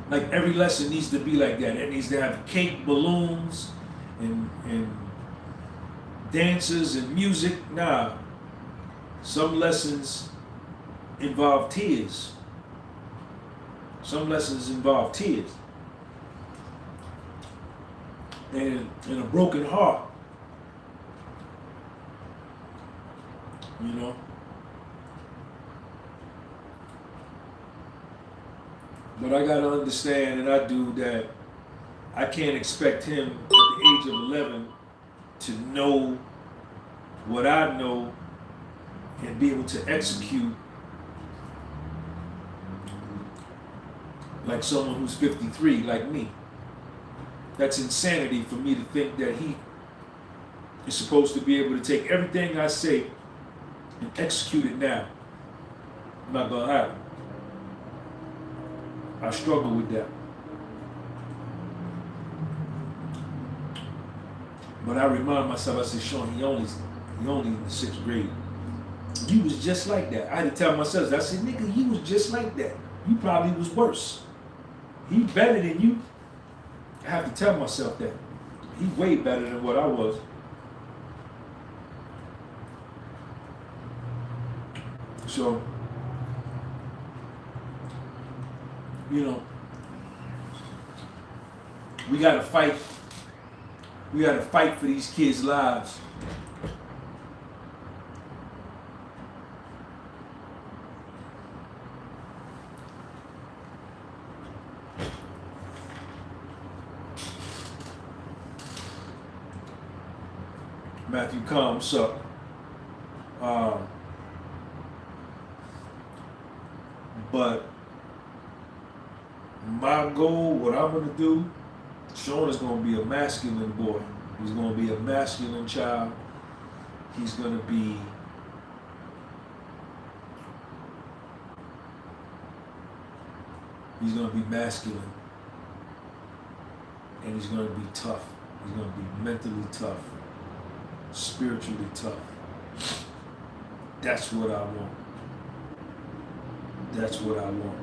like every lesson needs to be like that. It needs to have cake, balloons, and dances and music. Nah. Some lessons involve tears. Some lessons involve tears. And a broken heart. You know? But I gotta understand, and I do, that I can't expect him at the age of 11 to know what I know and be able to execute like someone who's 53, like me. That's insanity for me to think that he is supposed to be able to take everything I say and execute it now. Not gonna happen. I struggle with that. But I remind myself, I said, Sean, he only in the 6th grade. You was just like that. I had to tell myself, I said, nigga, he was just like that. You probably was worse. He better than you. I have to tell myself that. He way better than what I was. So, you know, we gotta fight. We gotta fight for these kids' lives. Matthew comes up. But my goal, what I'm gonna do, Sean is gonna be a masculine boy. He's gonna be a masculine child. He's gonna be masculine. And he's gonna be tough. He's gonna be mentally tough, spiritually tough. That's what I want. That's what I want.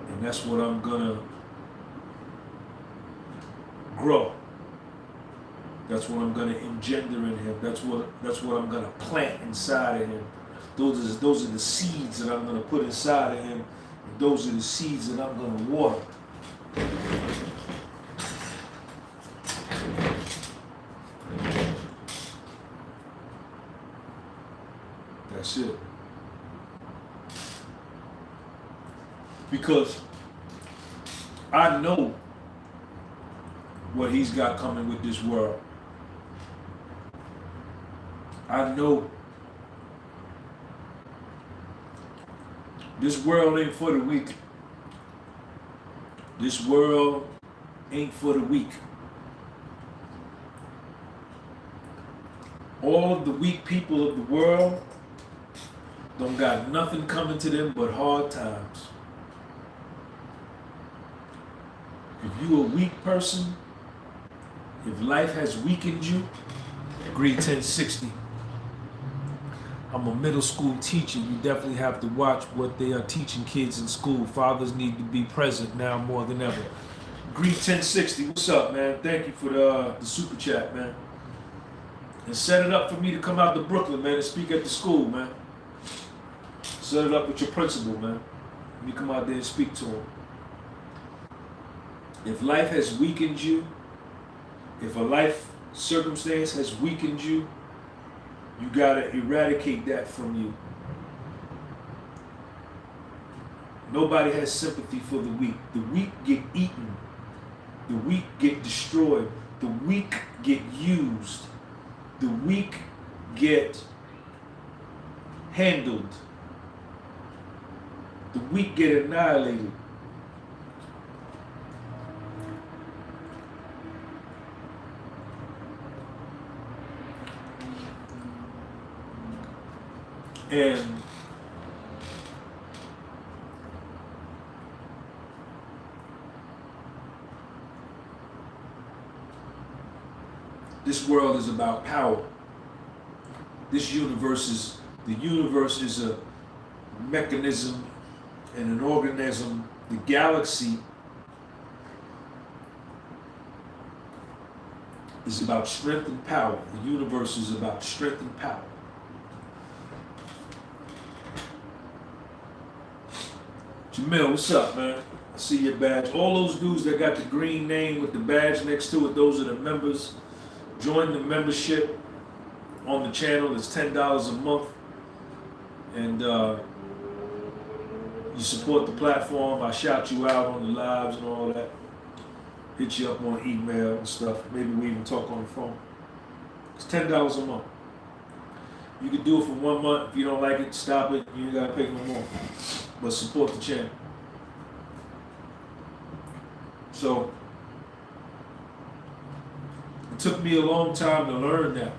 And that's what I'm gonna grow. That's what I'm gonna engender in him. That's what I'm gonna plant inside of him. Those are the seeds that I'm gonna put inside of him. And those are the seeds that I'm gonna water. That's it. Because I know what he's got coming with this world. I know this world ain't for the weak. This world ain't for the weak. All of the weak people of the world don't got nothing coming to them but hard times. If you a weak person, if life has weakened you, Greed 1060. I'm a middle school teacher. You definitely have to watch what they are teaching kids in school. Fathers need to be present now more than ever. Greed 1060, what's up, man? Thank you for the super chat, man. And set it up for me to come out to Brooklyn, man, and speak at the school, man. Set it up with your principal, man. Let me come out there and speak to him. If life has weakened you, if a life circumstance has weakened you, you gotta eradicate that from you. Nobody has sympathy for the weak. The weak get eaten. The weak get destroyed. The weak get used. The weak get handled. The weak get annihilated. And this world is about power. The universe is a mechanism and an organism. The galaxy is about strength and power. The universe is about strength and power. Jamil, what's up, man? I see your badge. All those dudes that got the green name with the badge next to it, those are the members. Join the membership on the channel. It's $10 a month. And you support the platform. I shout you out on the lives and all that. Hit you up on email and stuff. Maybe we even talk on the phone. It's $10 a month. You can do it for 1 month. If you don't like it, stop it. You ain't gotta pay no more. But support the channel. So, it took me a long time to learn that.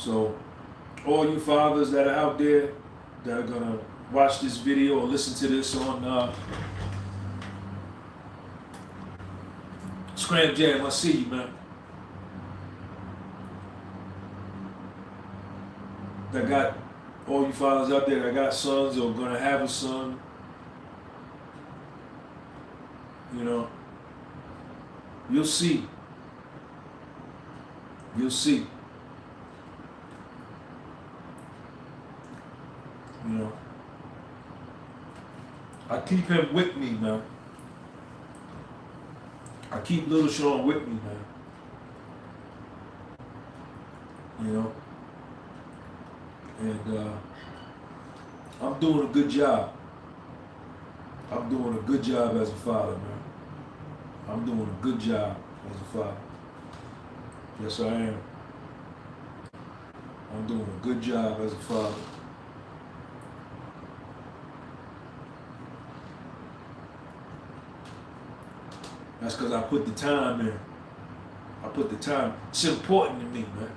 So, all you fathers that are out there that are gonna watch this video or listen to this on Scram Jam, I see you, man. That got all you fathers out there that got sons or gonna have a son, you know, you'll see. You'll see. You know, I keep him with me, man. I keep little Sean with me, man. You know, and I'm doing a good job. I'm doing a good job as a father, man. I'm doing a good job as a father. Yes, I am. I'm doing a good job as a father. That's because I put the time in. I put the time. It's important to me, man.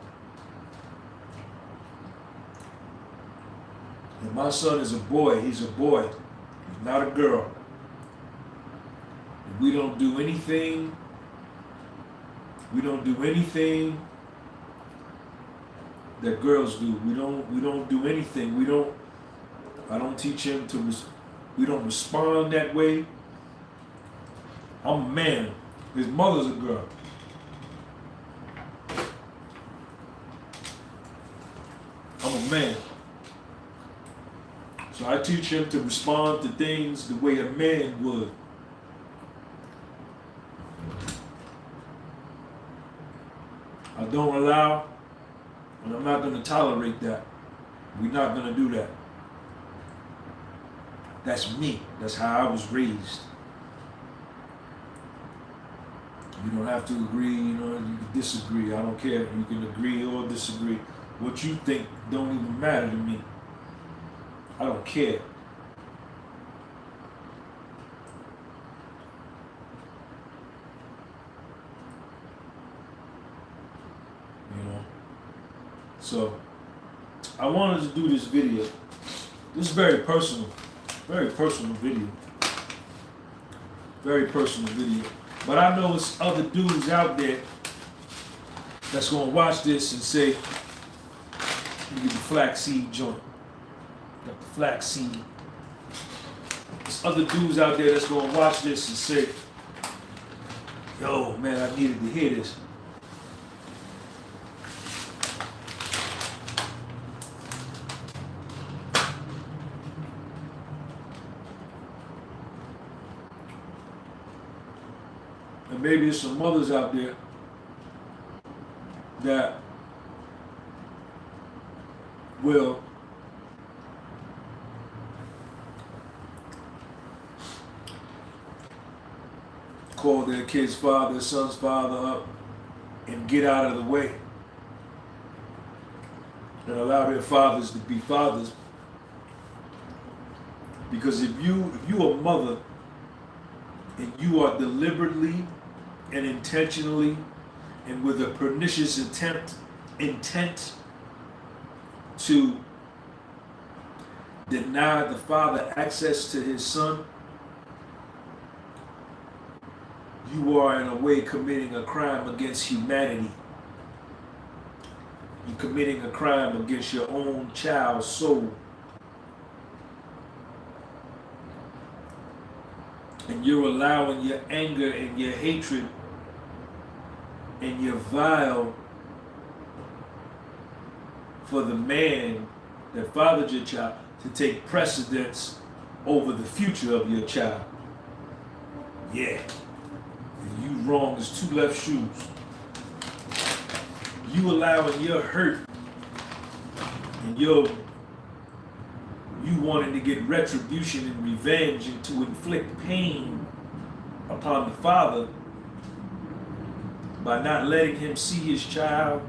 And my son is a boy. He's a boy. He's not a girl. And we don't do anything. We don't do anything that girls do. We don't do anything. I don't teach him to, we don't respond that way. I'm a man. His mother's a girl. I'm a man. So I teach him to respond to things the way a man would. I don't allow, and I'm not going to tolerate that. We're not going to do that. That's me. That's how I was raised. You don't have to agree, you know, you can disagree. I don't care. You can agree or disagree. What you think don't even matter to me. I don't care. You know? So, I wanted to do this video. This is very personal video. Very personal video. But I know it's other dudes out there that's gonna watch this and say, "You get the flaxseed joint. Got the flaxseed." There's other dudes out there that's gonna watch this and say, "Yo, man, I needed to hear this." And maybe there's some mothers out there that will call their kid's father, son's father up and get out of the way and allow their fathers to be fathers. Because if you a mother and you are deliberately and intentionally and with a pernicious intent to deny the father access to his son, you are in a way committing a crime against humanity. You're committing a crime against your own child's soul. And you're allowing your anger and your hatred and your vile for the man that fathered your child to take precedence over the future of your child. Yeah. And you wrong as two left shoes. You allowing your hurt and you wanting to get retribution and revenge and to inflict pain upon the father by not letting him see his child,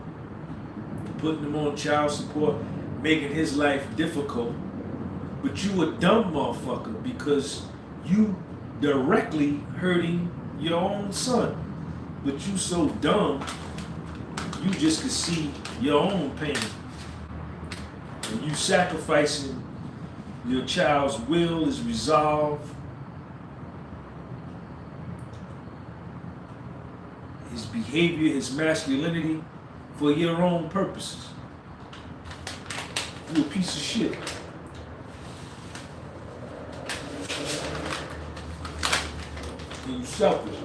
putting him on child support, making his life difficult. But you a dumb motherfucker because you directly hurting your own son. But you so dumb, you just could see your own pain. And you sacrificing your child's will, his resolve, his behavior, his masculinity for your own purposes. You a piece of shit. And you selfish.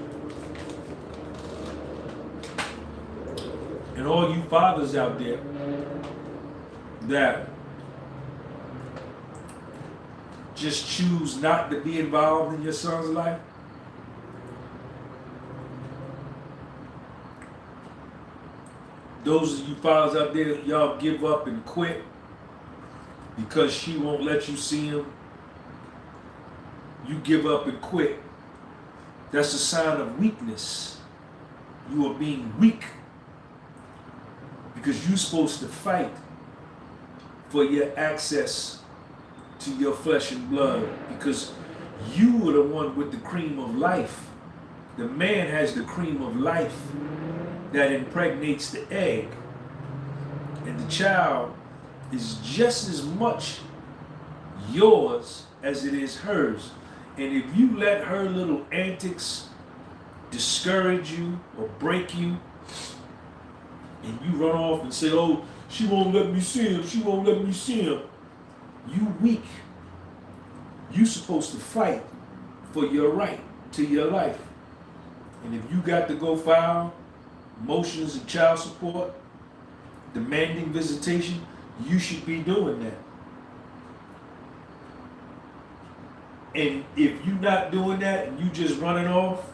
And all you fathers out there that just choose not to be involved in your son's life, those of you fathers out there, y'all give up and quit because she won't let you see him. You give up and quit. That's a sign of weakness. You are being weak because you're supposed to fight for your access to your flesh and blood, because you are the one with the cream of life. The man has the cream of life that impregnates the egg, and the child is just as much yours as it is hers. And if you let her little antics discourage you or break you, and you run off and say, oh, she won't let me see him, she won't let me see him, you weak. You supposed to fight for your right to your life. And if you got to go file motions of child support, demanding visitation, you should be doing that. And if you're not doing that and you just running off,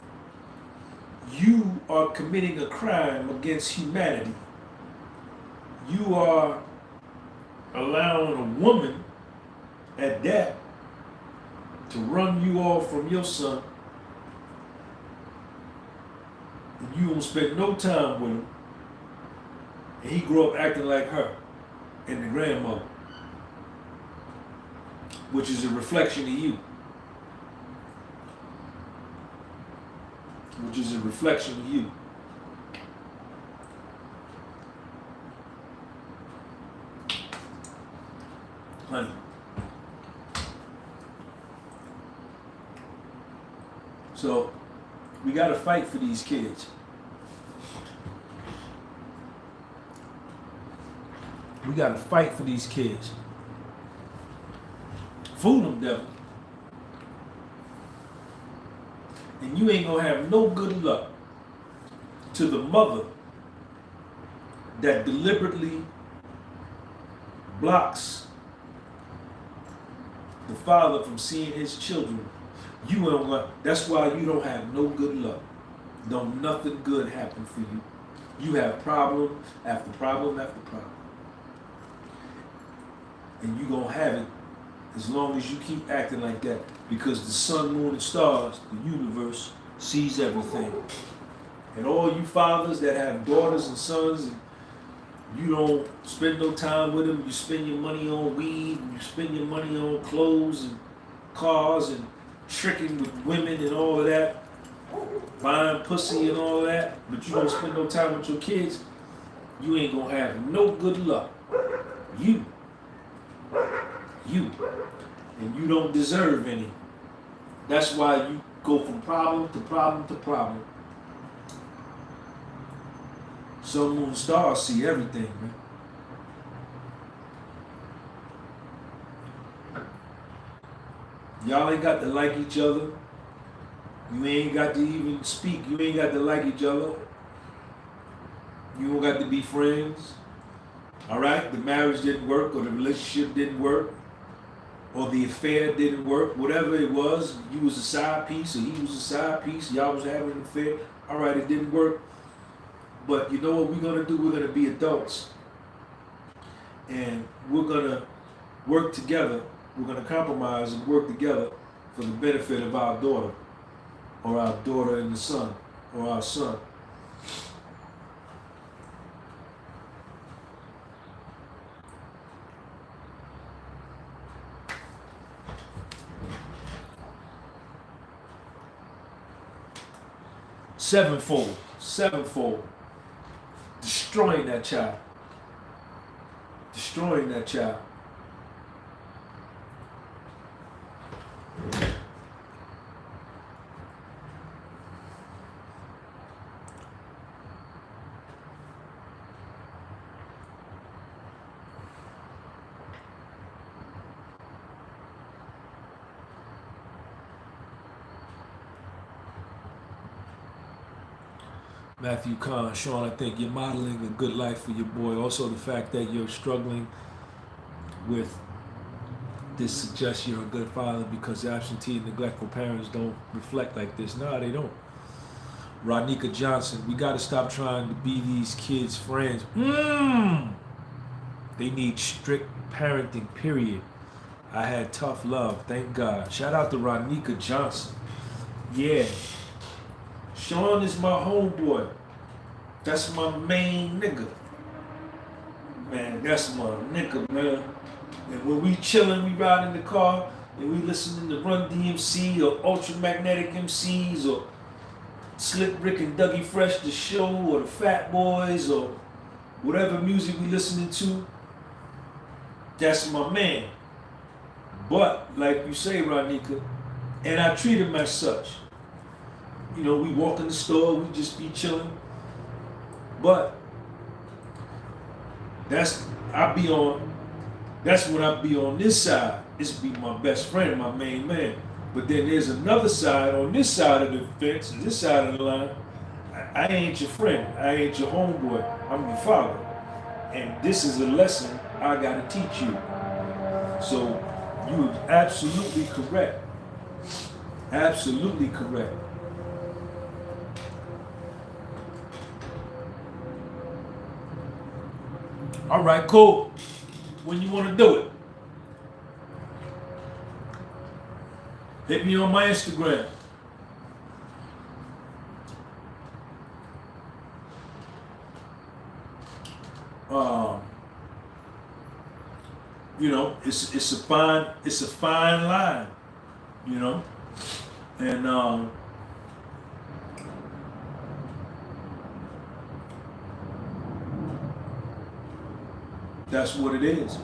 you are committing a crime against humanity. You are allowing a woman at that to run you off from your son, and you won't spend no time with him, and he grew up acting like her and the grandmother, which is a reflection of you. Which is a reflection of you. Honey. So, we got to fight for these kids. We got to fight for these kids. Fool them, devil. And you ain't gonna have no good luck to the mother that deliberately blocks the father from seeing his children. You ain't gonna, that's why you don't have no good luck. Don't nothing good happen for you. You have problem after problem after problem. And you gonna have it as long as you keep acting like that, because the sun, moon, and stars, the universe, sees everything. And all you fathers that have daughters and sons, and you don't spend no time with them, you spend your money on weed, and you spend your money on clothes and cars and tricking with women and all of that, buying pussy and all of that, but you don't spend no time with your kids, you ain't gonna have no good luck. You. And you don't deserve any. That's why you go from problem to problem to problem. Sun, moon, stars see everything, man. Y'all ain't got to like each other. You ain't got to even speak. You ain't got to like each other. You don't got to be friends. All right? The marriage didn't work, or the relationship didn't work, or the affair didn't work. Whatever it was, you was a side piece, or he was a side piece. Y'all was having an affair. All right, it didn't work. But you know what we're going to do? We're going to be adults. And we're going to work together. We're going to compromise and work together for the benefit of our daughter, or our daughter and the son, or our son. Sevenfold, destroying that child. Matthew Kahn, Sean, I think you're modeling a good life for your boy. Also, the fact that you're struggling with this suggests you're a good father because absentee and neglectful parents don't reflect like this. No, they don't. Rodnika Johnson, we got to stop trying to be these kids' friends. They need strict parenting, period. I had tough love, thank God. Shout out to Rodnika Johnson. Yeah. Sean is my homeboy. That's my main nigga. Man, that's my nigga, man. And when we chillin', we ride in the car, and we listening to Run DMC or Ultramagnetic MCs or Slick Rick and Dougie Fresh, The Show, or the Fat Boys, or whatever music we listening to, that's my man. But, like you say, Rodnika, and I treat him as such. You know, we walk in the store, we just be chilling. But that's when I be on this side. It's be my best friend, my main man. But then there's another side on this side of the fence, this side of the line. I ain't your friend. I ain't your homeboy. I'm your father. And this is a lesson I gotta teach you. So you're absolutely correct. Absolutely correct. All right, cool. When you want to do it, hit me on my Instagram. You know, it's a fine line. You know, and that's what it is.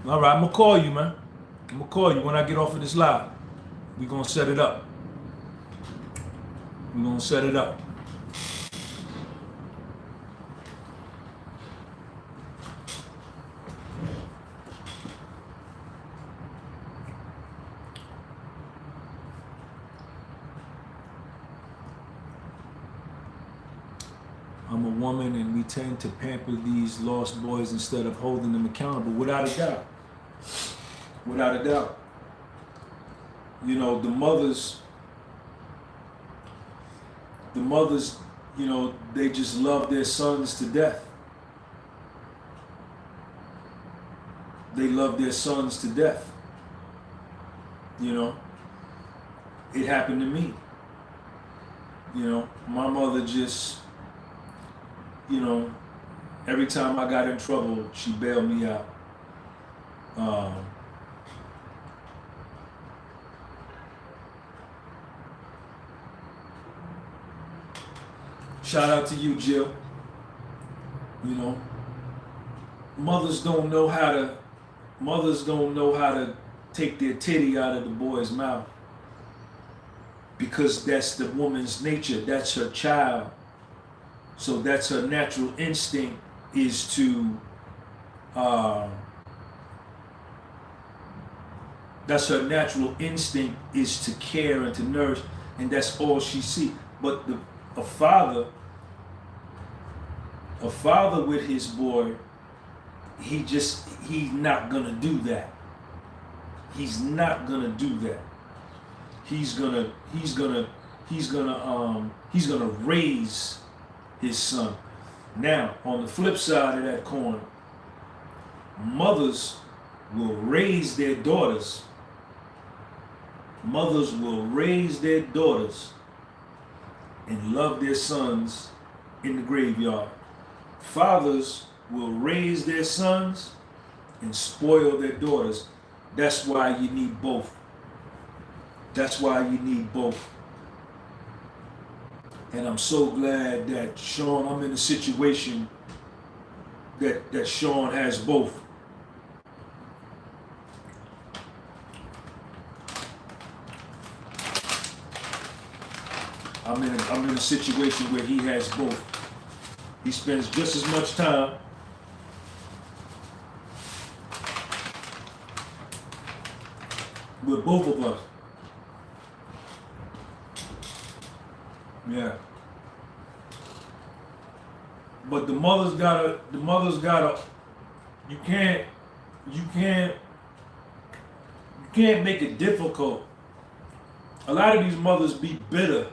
All right, I'm gonna call you, man. I'm gonna call you when I get off of this live. We're gonna set it up. We're gonna set it up. I'm a woman and we tend to pamper these lost boys instead of holding them accountable, without a doubt. Without a doubt. You know, the mothers, you know, they just love their sons to death. They love their sons to death. You know, it happened to me. You know, my mother just, you know, every time I got in trouble, she bailed me out. Shout out to you, Jill. You know, mothers don't know how to take their titty out of the boy's mouth, because that's the woman's nature. That's her child. So that's her natural instinct, is to care and to nourish, and that's all she sees. But a father with his boy, he's not gonna do that. He's not gonna do that. He's gonna raise his son. Now, on the flip side of that coin, mothers will raise their daughters. Mothers will raise their daughters and love their sons in the graveyard. Fathers will raise their sons and spoil their daughters. That's why you need both. That's why you need both. And I'm so glad that Sean, I'm in a situation that Sean has both. I'm in a situation where he has both. He spends just as much time with both of us. Yeah. But the mother's gotta, you can't make it difficult. A lot of these mothers be bitter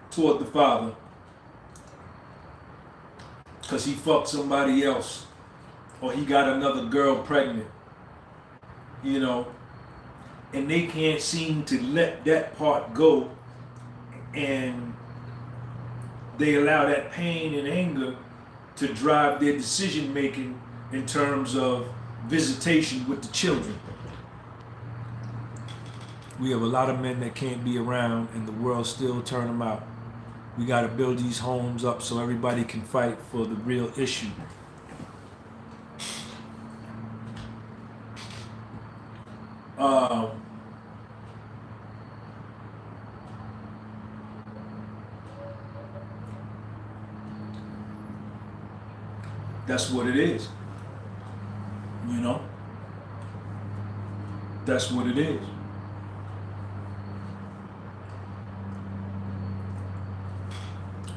toward the father because he fucked somebody else or he got another girl pregnant, you know, and they can't seem to let that part go, and they allow that pain and anger to drive their decision making in terms of visitation with the children. We have a lot of men that can't be around and the world still turn them out. We got to build these homes up so everybody can fight for the real issue. That's what it is. You know? That's what it is.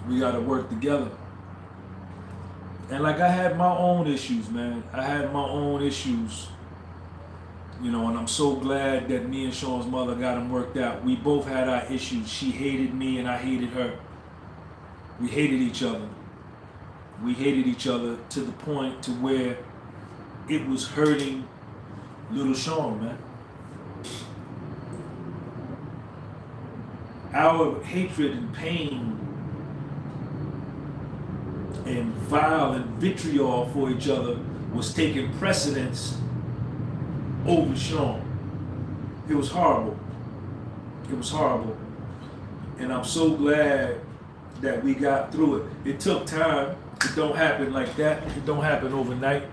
We got to work together. And like I had my own issues, man. I had my own issues. You know, and I'm so glad that me and Sean's mother got them worked out. We both had our issues. She hated me and I hated her. We hated each other. We hated each other to the point to where it was hurting little Sean, man. Our hatred and pain and vile and vitriol for each other was taking precedence over Sean. It was horrible. It was horrible. And I'm so glad that we got through it. It took time. It don't happen like that. It don't happen overnight.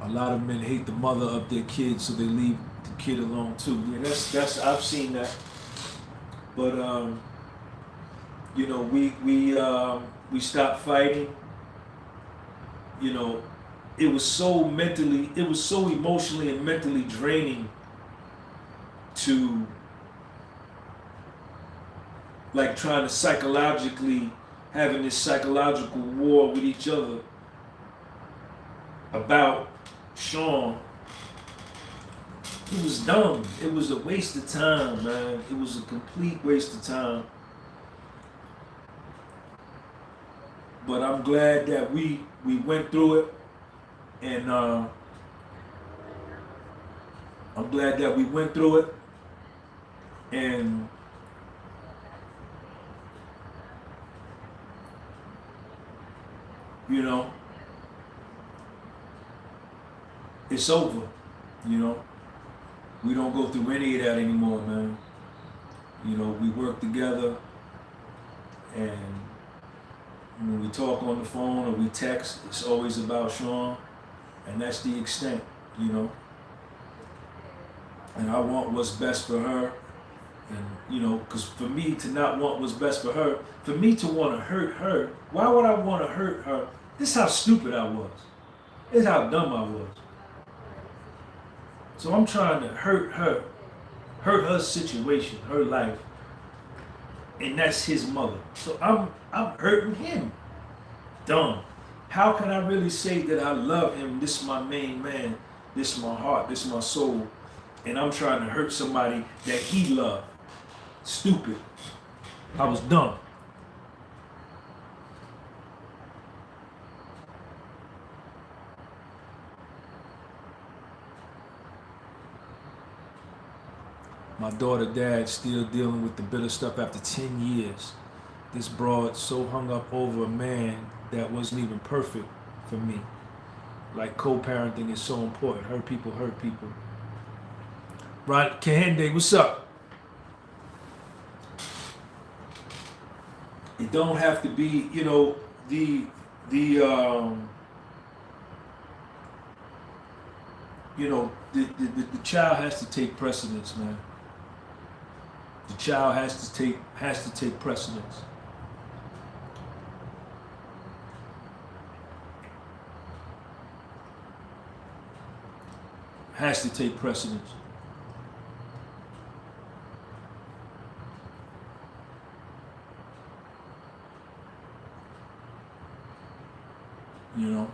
A lot of men hate the mother of their kids, so they leave the kid alone too. Yeah, that's I've seen that. But you know, we stopped fighting. You know, it was so emotionally and mentally draining to like trying to psychologically having this psychological war with each other about Sean. It was dumb. It was a waste of time, man. It was a complete waste of time. But I'm glad that we went through it, and I'm glad that we went through it, and you know, it's over. You know, we don't go through any of that anymore, man. You know, we work together, and when we talk on the phone or we text, it's always about Sean, and that's the extent, you know. And I want what's best for her, and you know, because for me to not want what's best for her, for me to want to hurt her, why would I want to hurt her? This is how stupid I was. This is how dumb I was. So I'm trying to hurt her situation, her life, and that's his mother. So I'm hurting him. Dumb. How can I really say that I love him? This is my main man. This is my heart. This is my soul. And I'm trying to hurt somebody that he loved. Stupid. I was dumb. My daughter, dad, still dealing with the bitter stuff after 10 years. This broad so hung up over a man that wasn't even perfect for me. Like co-parenting is so important. Hurt people hurt people. Right, Kahende, what's up? It don't have to be, you know, the child has to take precedence, man. The child has to take precedence. has to take precedence. You know?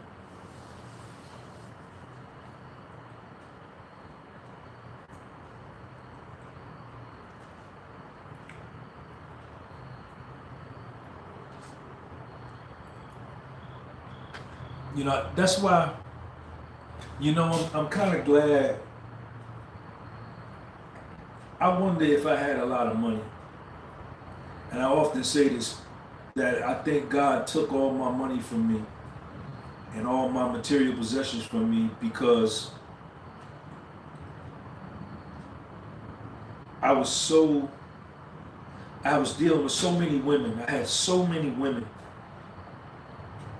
You know, that's why, you know, I'm kind of glad. I wonder if I had a lot of money, and I often say this, that I think God took all my money from me and all my material possessions from me because I was dealing with so many women. I had so many women,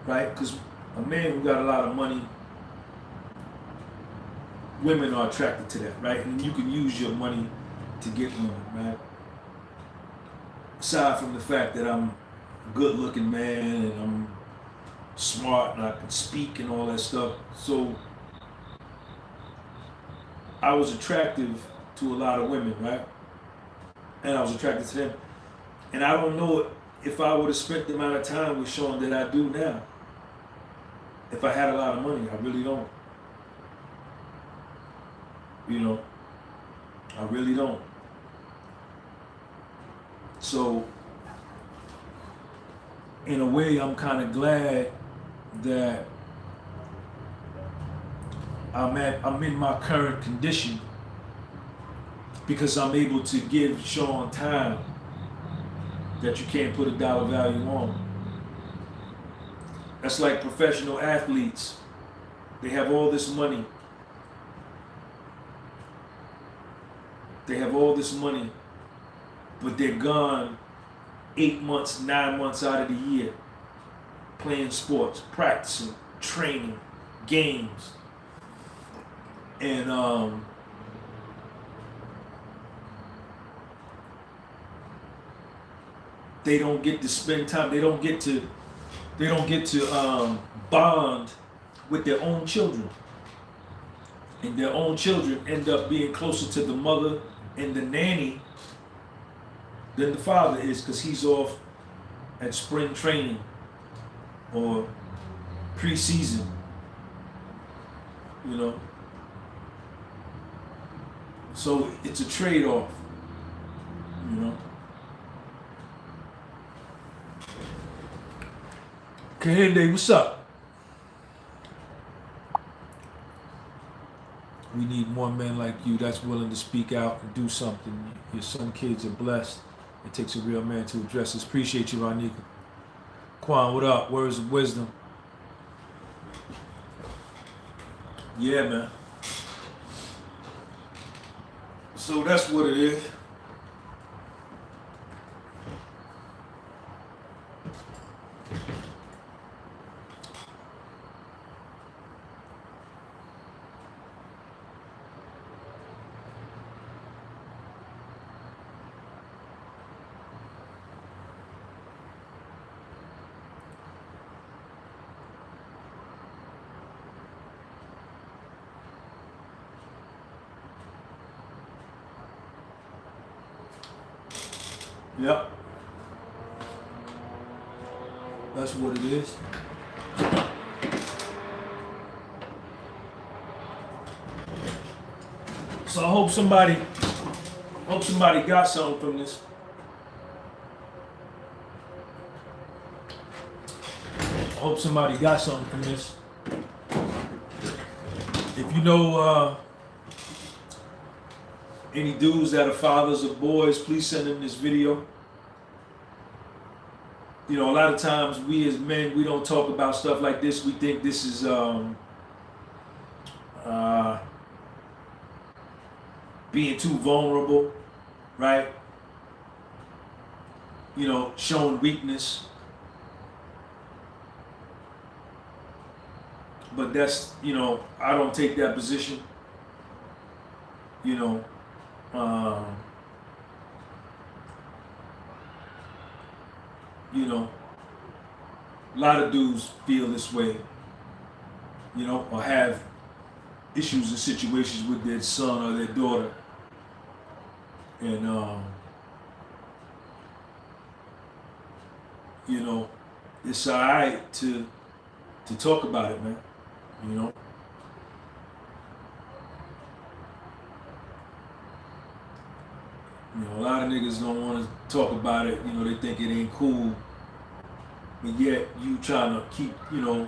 right? Because a man who got a lot of money, women are attracted to that, right? And you can use your money to get women, right? Aside from the fact that I'm a good-looking man and I'm smart and I can speak and all that stuff, so I was attractive to a lot of women, right? And I was attracted to them. And I don't know if I would have spent the amount of time with Sean that I do now if I had a lot of money. I really don't. You know, I really don't. So, in a way, I'm kind of glad that I'm in my current condition because I'm able to give Sean time that you can't put a dollar value on. That's like professional athletes. They have all this money. They have all this money, but they're gone 8 months, 9 months out of the year, playing sports, practicing, training, games. And they don't get to spend time. They don't get to bond with their own children. And their own children end up being closer to the mother and the nanny than the father is, because he's off at spring training or preseason, you know. So it's a trade-off, you know. Kahinde, what's up? We need more men like you that's willing to speak out and do something. Your son kids are blessed. It takes a real man to address this. Appreciate you, Ronika. Quan, what up? Words of wisdom. Yeah, man. So that's what it is. Yep. That's what it is. So I hope somebody got something from this. I hope somebody got something from this. If you know any dudes that are fathers of boys, please send them this video. You know, a lot of times we as men, we don't talk about stuff like this. We think this is being too vulnerable, right? You know, showing weakness. But that's, you know, I don't take that position. You know, a lot of dudes feel this way, you know, or have issues and situations with their son or their daughter. And, you know, it's all right to talk about it, man. You know? You know, a lot of niggas don't want to talk about it. You know, they think it ain't cool. But yet, you trying to keep, you know,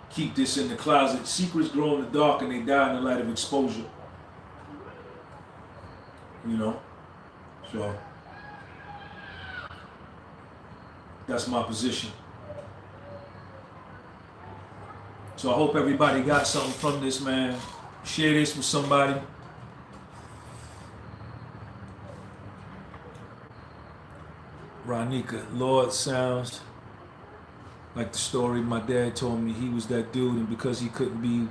keep this in the closet. Secrets grow in the dark and they die in the light of exposure. You know? So, that's my position. So I hope everybody got something from this, man. Share this with somebody. Ronika, Lord sounds like the story my dad told me. He was that dude, and because he couldn't be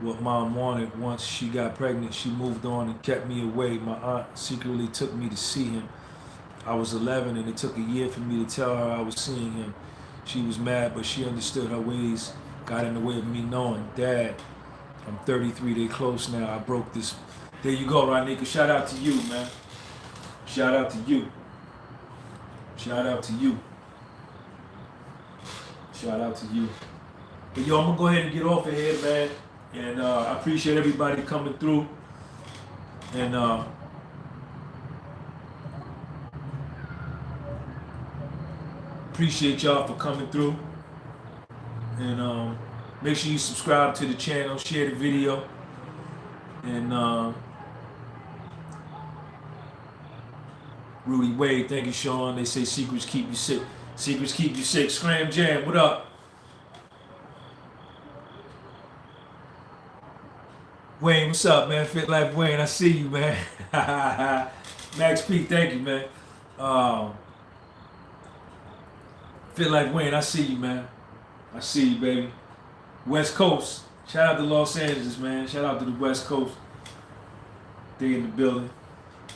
what mom wanted, once she got pregnant, she moved on and kept me away. My aunt secretly took me to see him. I was 11, and it took a year for me to tell her I was seeing him. She was mad, but she understood her ways got in the way of me knowing. Dad, I'm 33, they close now. I broke this. There you go, Ronika. Shout out to you, man. Shout out to you. Shout out to you. Shout out to you. But yo, I'm gonna go ahead and get off of here, man. And I appreciate everybody coming through. And appreciate y'all for coming through. And make sure you subscribe to the channel, share the video. And Rudy Wade, thank you, Sean. They say secrets keep you sick. Secrets keep you sick. Scram Jam, what up? Wayne, what's up, man? Fit Life Wayne, I see you, man. Max P, thank you, man. Fit Life Wayne, I see you, man. I see you, baby. West Coast. Shout out to Los Angeles, man. Shout out to the West Coast. They in the building.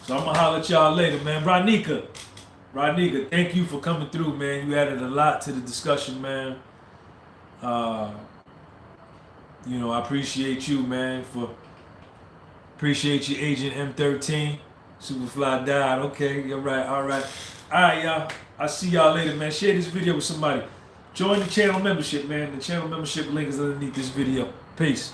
So I'm going to holler at y'all later, man. Ronika, thank you for coming through, man. You added a lot to the discussion, man. You know, I appreciate you, man, appreciate you, Agent M13. Superfly died. Okay, you're right. All right, y'all. I'll see y'all later, man. Share this video with somebody. Join the channel membership, man. The channel membership link is underneath this video. Peace.